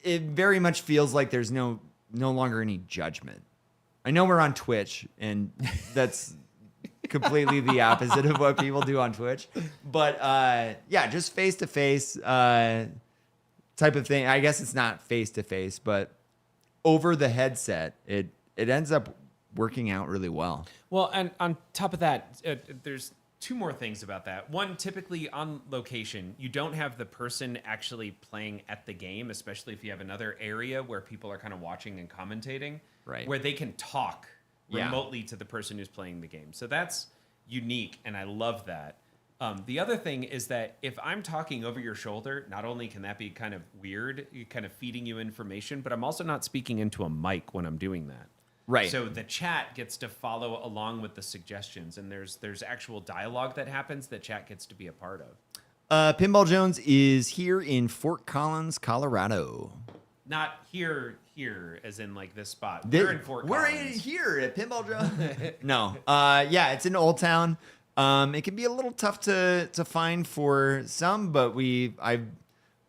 it very much feels like there's no longer any judgment. I know we're on Twitch, and that's completely the opposite of what people do on Twitch. But yeah, just face to face type of thing. I guess it's not face to face, but over the headset, it ends up working out really well. Well, and on top of that, there's 2 more things about that. One, typically on location, you don't have the person actually playing at the game, especially if you have another area where people are kind of watching and commentating, Right. where they can talk remotely to the person who's playing the game. So that's unique, and I love that. The other thing is that if I'm talking over your shoulder, not only can that be kind of weird, kind of feeding you information, but I'm also not speaking into a mic when I'm doing that. Right. So the chat gets to follow along with the suggestions, and there's actual dialogue that happens that chat gets to be a part of. Pinball Jones is here in Fort Collins, Colorado. Not here, as in like this spot. We're in Fort We're Collins. here at Pinball Jones. No. Yeah, it's in Old Town. It can be a little tough to find for some, but I've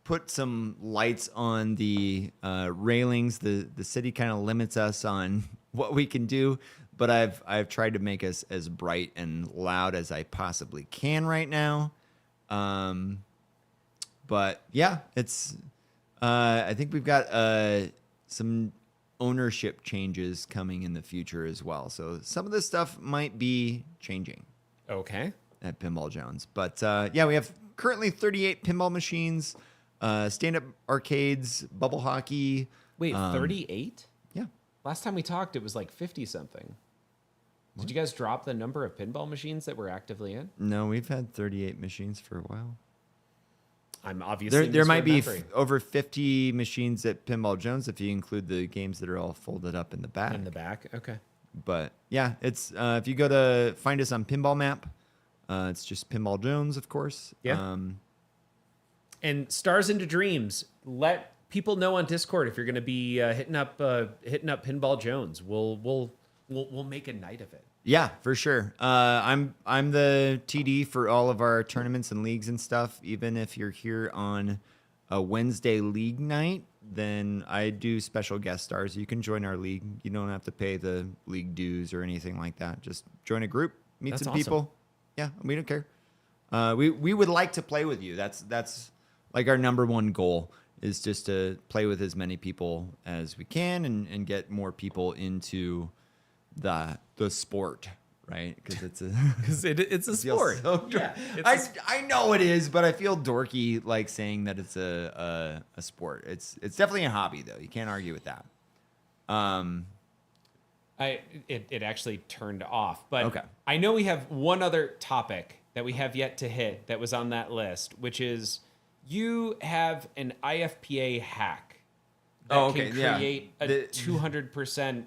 put some lights on the railings. The city kind of limits us on what we can do, but I've tried to make us as bright and loud as I possibly can right now. But yeah, it's I think we've got some ownership changes coming in the future as well. So some of this stuff might be changing Okay. at Pinball Jones. But yeah, we have currently 38 pinball machines, stand-up arcades, bubble hockey. Wait, 38? Yeah. Last time we talked, it was like 50-something. Did you guys drop the number of pinball machines that were actively in? No, we've had 38 machines for a while. I'm obviously There might be misremembering. over 50 machines at Pinball Jones if you include the games that are all folded up in the back. In the back? Okay. But yeah, it's if you go to find us on Pinball Map, it's just Pinball Jones, of course. Yeah. And Stars into Dreams. Let people know on Discord if you're going to be hitting up Pinball Jones. We'll make a night of it. Yeah, for sure. I'm the TD for all of our tournaments and leagues and stuff. Even if you're here on a Wednesday league night, then I do special guest stars. You can join our league. You don't have to pay the league dues or anything like that. Just join a group, meet That's some awesome. people. Yeah, we don't care. We would like to play with you. That's like our number one goal is just to play with as many people as we can and get more people into the sport, right? Because it's it's a sport. I know it is, but I feel dorky like saying that it's a sport. It's definitely a hobby though. You can't argue with that. It actually turned off, but Okay. I know we have one other topic that we have yet to hit that was on that list, which is you have an IFPA hack that can create a 200%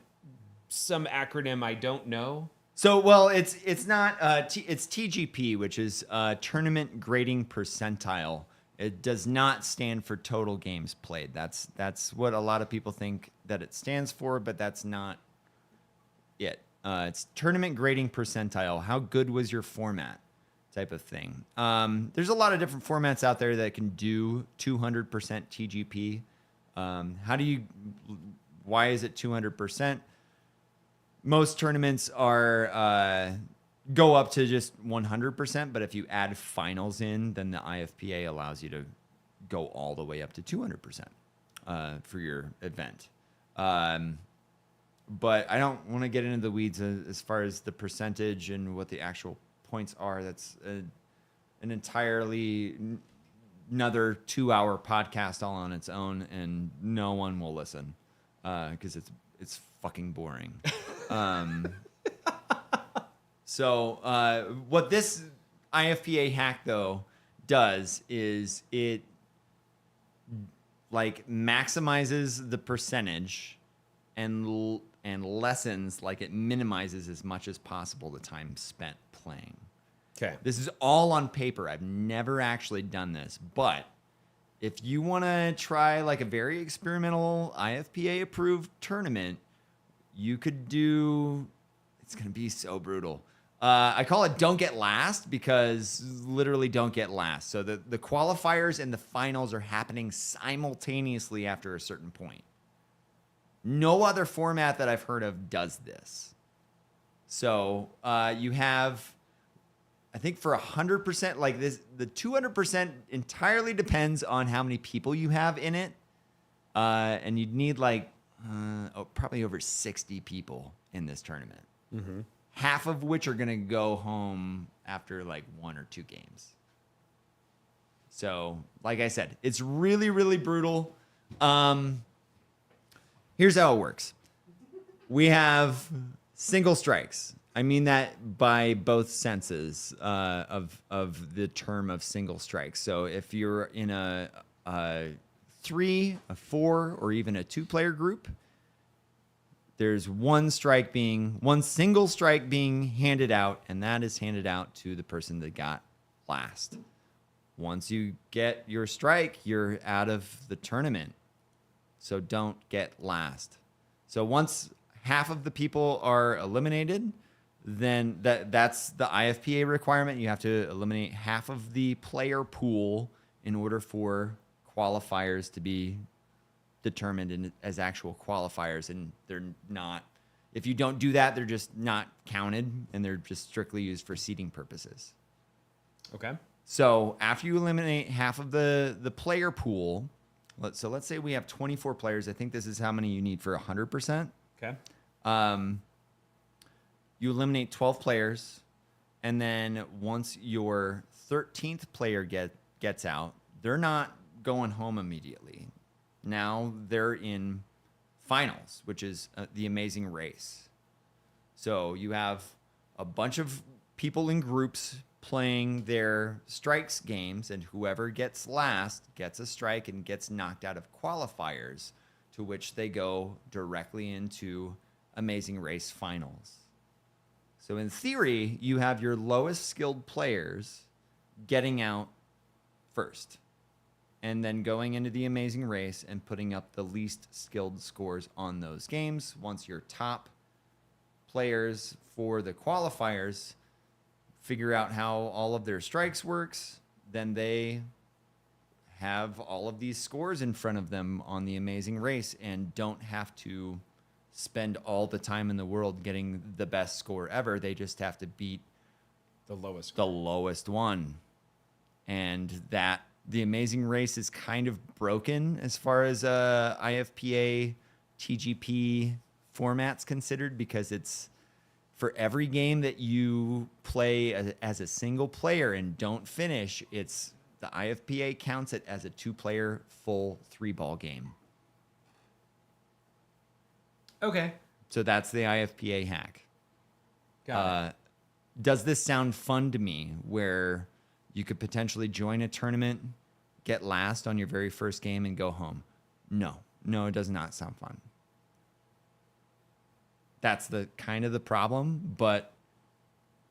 some acronym I don't know. So, well, it's not it's TGP, which is Tournament Grading Percentile. It does not stand for total games played. That's what a lot of people think that it stands for, but that's not it. It's Tournament Grading Percentile. How good was your format? Type of thing. There's a lot of different formats out there that can do 200% TGP. Why is it 200%? Most tournaments are go up to just 100%, but if you add finals in, then the IFPA allows you to go all the way up to 200% for your event. But I don't want to get into the weeds as far as the percentage and what the actual points are. That's an entirely another 2-hour podcast all on its own, and no one will listen because it's fucking boring. So what this IFPA hack though does is it like maximizes the percentage and lessens, like it minimizes as much as possible the time spent playing. Okay. This is all on paper. I've never actually done this, but if you want to try like a very experimental IFPA approved tournament, you could do, it's going to be so brutal. I call it don't get last because literally don't get last. So the qualifiers and the finals are happening simultaneously after a certain point. No other format that I've heard of does this. So you have, I think for 100%, like this, the 200% entirely depends on how many people you have in it. And you'd need like probably over 60 people in this tournament. Mm-hmm. Half of which are going to go home after like 1 or 2 games. So, like I said, it's really, really brutal. Here's how it works. We have single strikes. I mean that by both senses of the term of single strikes. So if you're in a 3, a 4, or even a 2-player group, there's one single strike being handed out, and that is handed out to the person that got last. Once you get your strike, you're out of the tournament. So don't get last. So once half of the people are eliminated, then that's the IFPA requirement. You have to eliminate half of the player pool in order for qualifiers to be determined as actual qualifiers, and they're not. If you don't do that, they're just not counted, and they're just strictly used for seeding purposes. Okay. So after you eliminate half of the player pool, let's say we have 24 players. I think this is how many you need for 100%. Okay. You eliminate 12 players, and then once your 13th player gets out, they're not going home immediately. Now they're in finals, which is the amazing race. So you have a bunch of people in groups playing their strikes games, and whoever gets last gets a strike and gets knocked out of qualifiers, to which they go directly into amazing race finals. So in theory, you have your lowest skilled players getting out first, and then going into the amazing race and putting up the least skilled scores on those games. Once your top players for the qualifiers figure out how all of their strikes works, then they have all of these scores in front of them on the Amazing Race and don't have to spend all the time in the world getting the best score ever. They just have to beat The lowest. the lowest one. And that the Amazing Race is kind of broken as far as IFPA TGP format's considered, because it's for every game that you play as a single player and don't finish, it's the IFPA counts it as a 2-player full 3-ball game. Okay. So that's the IFPA hack. Got it. Does this sound fun to me, where you could potentially join a tournament, get last on your very first game, and go home? No, it does not sound fun. That's the kind of the problem, but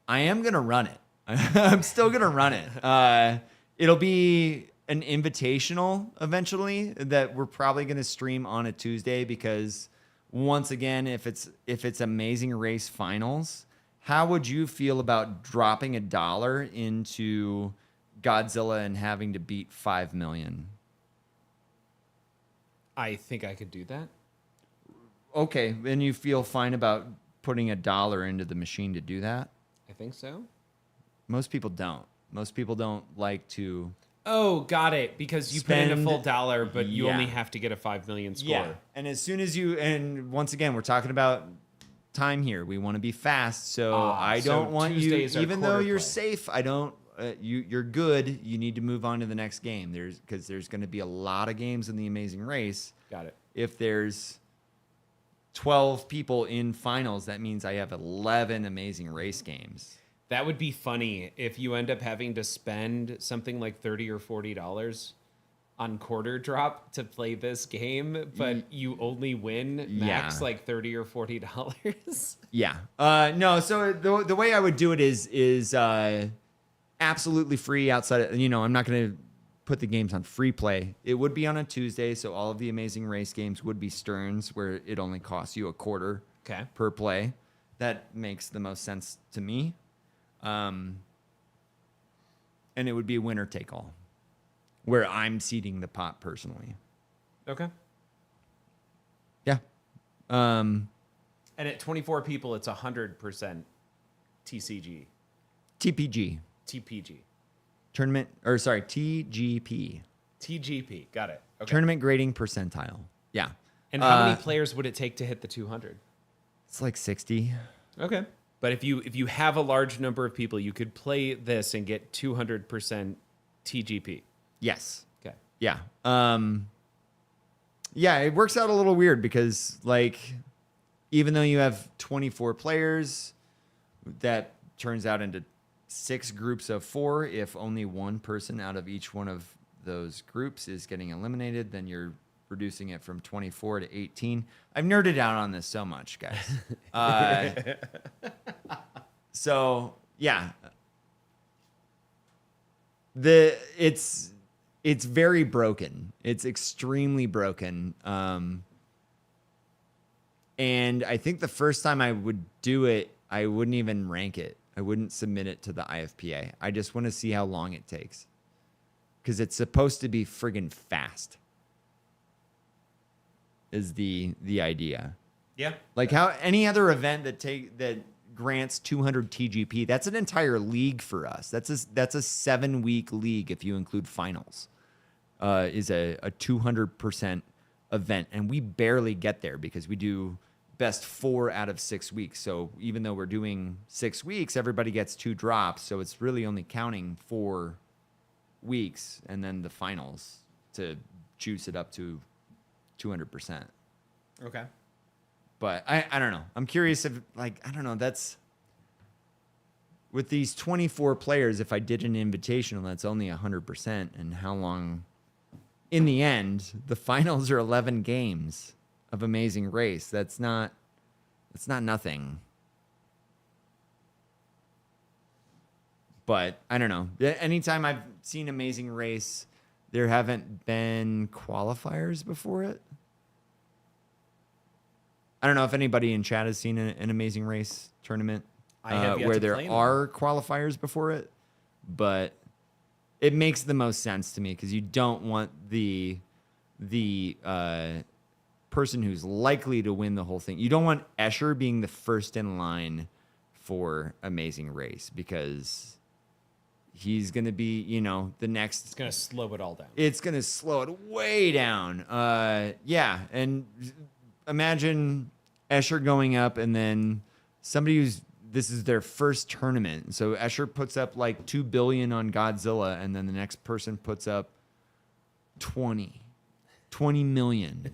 I am going to run it. I'm still going to run it. It'll be an invitational eventually that we're probably going to stream on a Tuesday, because once again, if it's Amazing Race Finals, how would you feel about dropping $1 into Godzilla and having to beat 5 million? I think I could do that. Okay, and you feel fine about putting $1 into the machine to do that? I think so. Most people don't. Most people don't like to. Oh, got it. Because you put in a full Spend- $1, but you yeah. only have to get a 5 million score. Yeah, and as soon as you, and once again, we're talking about time here. We want to be fast, so I so don't want Tuesdays you, are even though quarter you're play. safe. I don't. You're good. You need to move on to the next game. Because there's going to be a lot of games in the Amazing Race. Got it. If there's 12 people in finals, that means I have 11 Amazing Race games. That would be funny if you end up having to spend something like $30 or $40 on quarter drop to play this game, but you only win max Yeah. like $30 or $40. Yeah. No. So the way I would do it is absolutely free outside. I'm not going to put the games on free play. It would be on a Tuesday, so all of the Amazing Race games would be Stearns, where it only costs you $0.25 Okay. per play. That makes the most sense to me. And it would be winner take all, where I'm seeding the pot personally. Okay. Yeah. And at 24 people, it's 100% TCG, TPG. TPG, TGP. TGP. Got it. Okay. Tournament grading percentile. Yeah. And how many players would it take to hit the 200? It's like 60. Okay. But if you have a large number of people, you could play this and get 200% TGP. Yes. Okay. Yeah. Yeah, it works out a little weird because, like, even though you have 24 players, that turns out into 6 groups of 4. If only one person out of each one of those groups is getting eliminated, then you're reducing it from 24 to 18. I've nerded out on this so much, guys. So yeah, it's very broken. It's extremely broken. And I think the first time I would do it, I wouldn't even rank it. I wouldn't submit it to the IFPA. I just want to see how long it takes, because it's supposed to be friggin' fast. Is the idea. Yeah. Like how any other event that grants 200 TGP, that's an entire league for us. That's a 7-week league if you include finals. Is a 200% event, and we barely get there because we do best 4 out of 6 weeks. So even though we're doing 6 weeks, everybody gets 2 drops, so it's really only counting 4 weeks and then the finals to juice it up to 200%. Okay. But I don't know. I'm curious if, like, I don't know, that's with these 24 players, if I did an invitational, that's only 100%. And how long, in the end, the finals are 11 games of Amazing Race. That's not nothing. But I don't know. Anytime I've seen Amazing Race, there haven't been qualifiers before it. I don't know if anybody in chat has seen an Amazing Race tournament I have yet where to there play in are qualifiers before it, but it makes the most sense to me because you don't want the person who's likely to win the whole thing. You don't want Escher being the first in line for Amazing Race because he's going to be, the next. It's going to slow it all down. It's going to slow it way down. Yeah. And imagine Escher going up and then somebody this is their first tournament. So Escher puts up like 2 billion on Godzilla and then the next person puts up 20 million.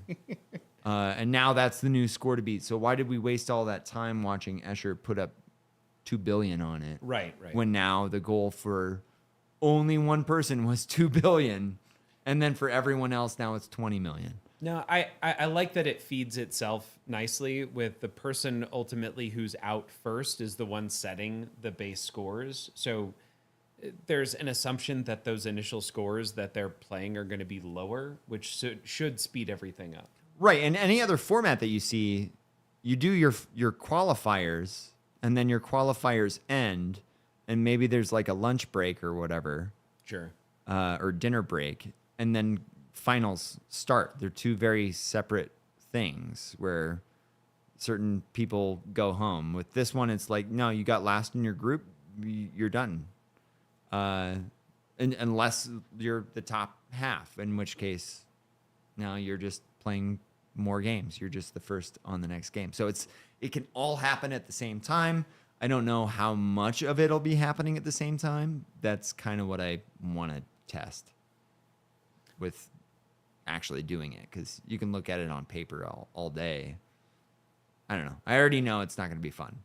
And now that's the new score to beat. So why did we waste all that time watching Escher put up 2 billion on it? Right. When now the goal for only one person was 2 billion. And then for everyone else, now it's 20 million. No, I like that it feeds itself nicely with the person ultimately who's out first is the one setting the base scores. So there's an assumption that those initial scores that they're playing are going to be lower, which should speed everything up. Right. And any other format that you see, you do your qualifiers and then your qualifiers end and maybe there's like a lunch break or whatever. Sure. Or dinner break. And then finals start. They're two very separate things where certain people go home. With this one, it's like, no, you got last in your group, you're done. Unless you're the top half, in which case now you're just playing more games. You're just the first on the next game. So it can all happen at the same time. I don't know how much of it'll be happening at the same time. That's kind of what I want to test with actually doing it, because you can look at it on paper all day. I don't know. I already know it's not going to be fun.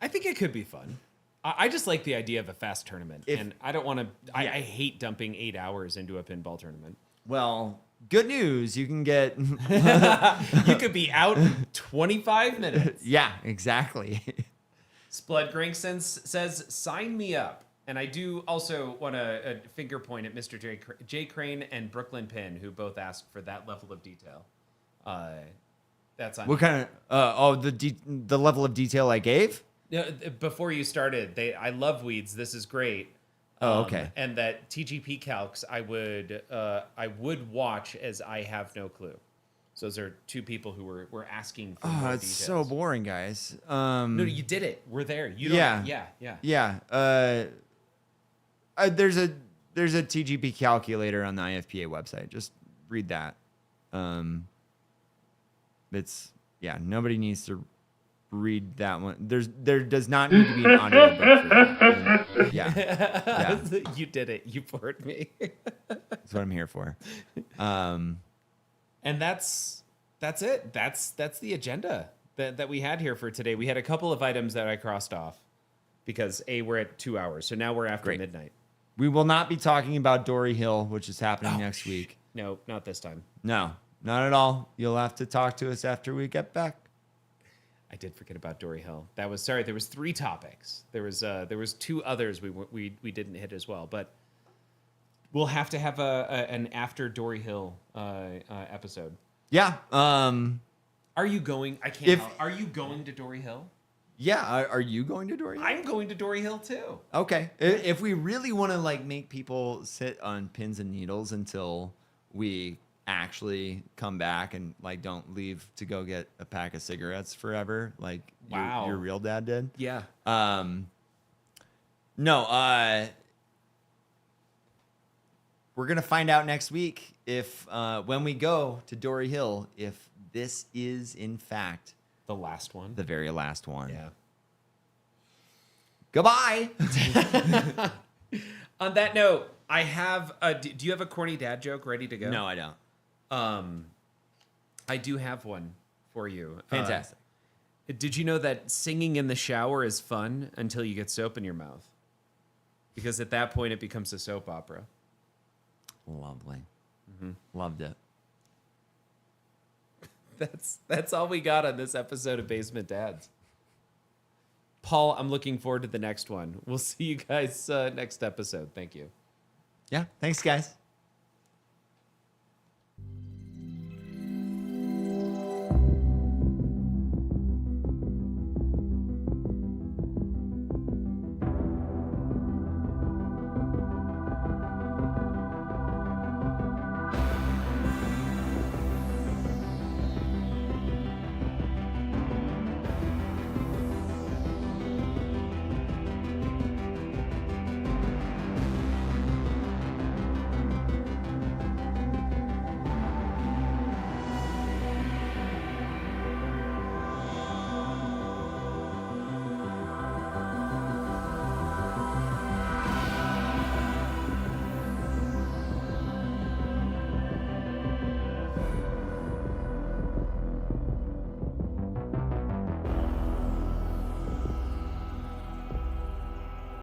I think it could be fun. I just like the idea of a fast tournament, and I don't want to. I hate dumping 8 hours into a pinball tournament. Well, good news. You can get. You could be out in 25 minutes. Yeah, exactly. Splud Grankston says, "Sign me up." And I do also want to finger point at Mr. J. Crane and Brooklyn Pin, who both asked for that level of detail. That's on. What kind of? The level of detail I gave. No, before you started, I love weeds. This is great. Oh, okay. And that TGP calcs, I would watch as I have no clue. So those are two people who were asking for more it's details. so boring, guys. No, you did it. We're there. You don't, yeah. There's a TGP calculator on the IFPA website. Just read that. Nobody needs to read that one. There does not need to be an audio book for that. And, yeah. You did it. You bored me. That's what I'm here for. And that's it. That's the agenda that we had here for today. We had a couple of items that I crossed off because we're at 2 hours. So now we're after midnight. We will not be talking about Dory Hill, which is happening next week. No, not this time. No, not at all. You'll have to talk to us after we get back. I did forget about Dory Hill. There was 3 topics. There was 2 others we didn't hit as well, but we'll have to have an after Dory Hill episode. Yeah. Are you going? I can't. Are you going to Dory Hill? Yeah. Are you going to Dory Hill? I'm going to Dory Hill too. Okay. If we really want to make people sit on pins and needles until we actually come back and don't leave to go get a pack of cigarettes forever, your real dad did. Yeah. No. We're gonna find out next week if when we go to Dory Hill, if this is in fact the last one, the very last one. Yeah. Goodbye. On that note, I have. Do you have a corny dad joke ready to go? No, I don't. I do have one for you. Fantastic. Did you know that singing in the shower is fun until you get soap in your mouth? Because at that point, it becomes a soap opera. Lovely. Mm-hmm. Loved it. That's all we got on this episode of Basement Dads. Paul, I'm looking forward to the next one. We'll see you guys next episode. Thank you. Yeah. Thanks, guys.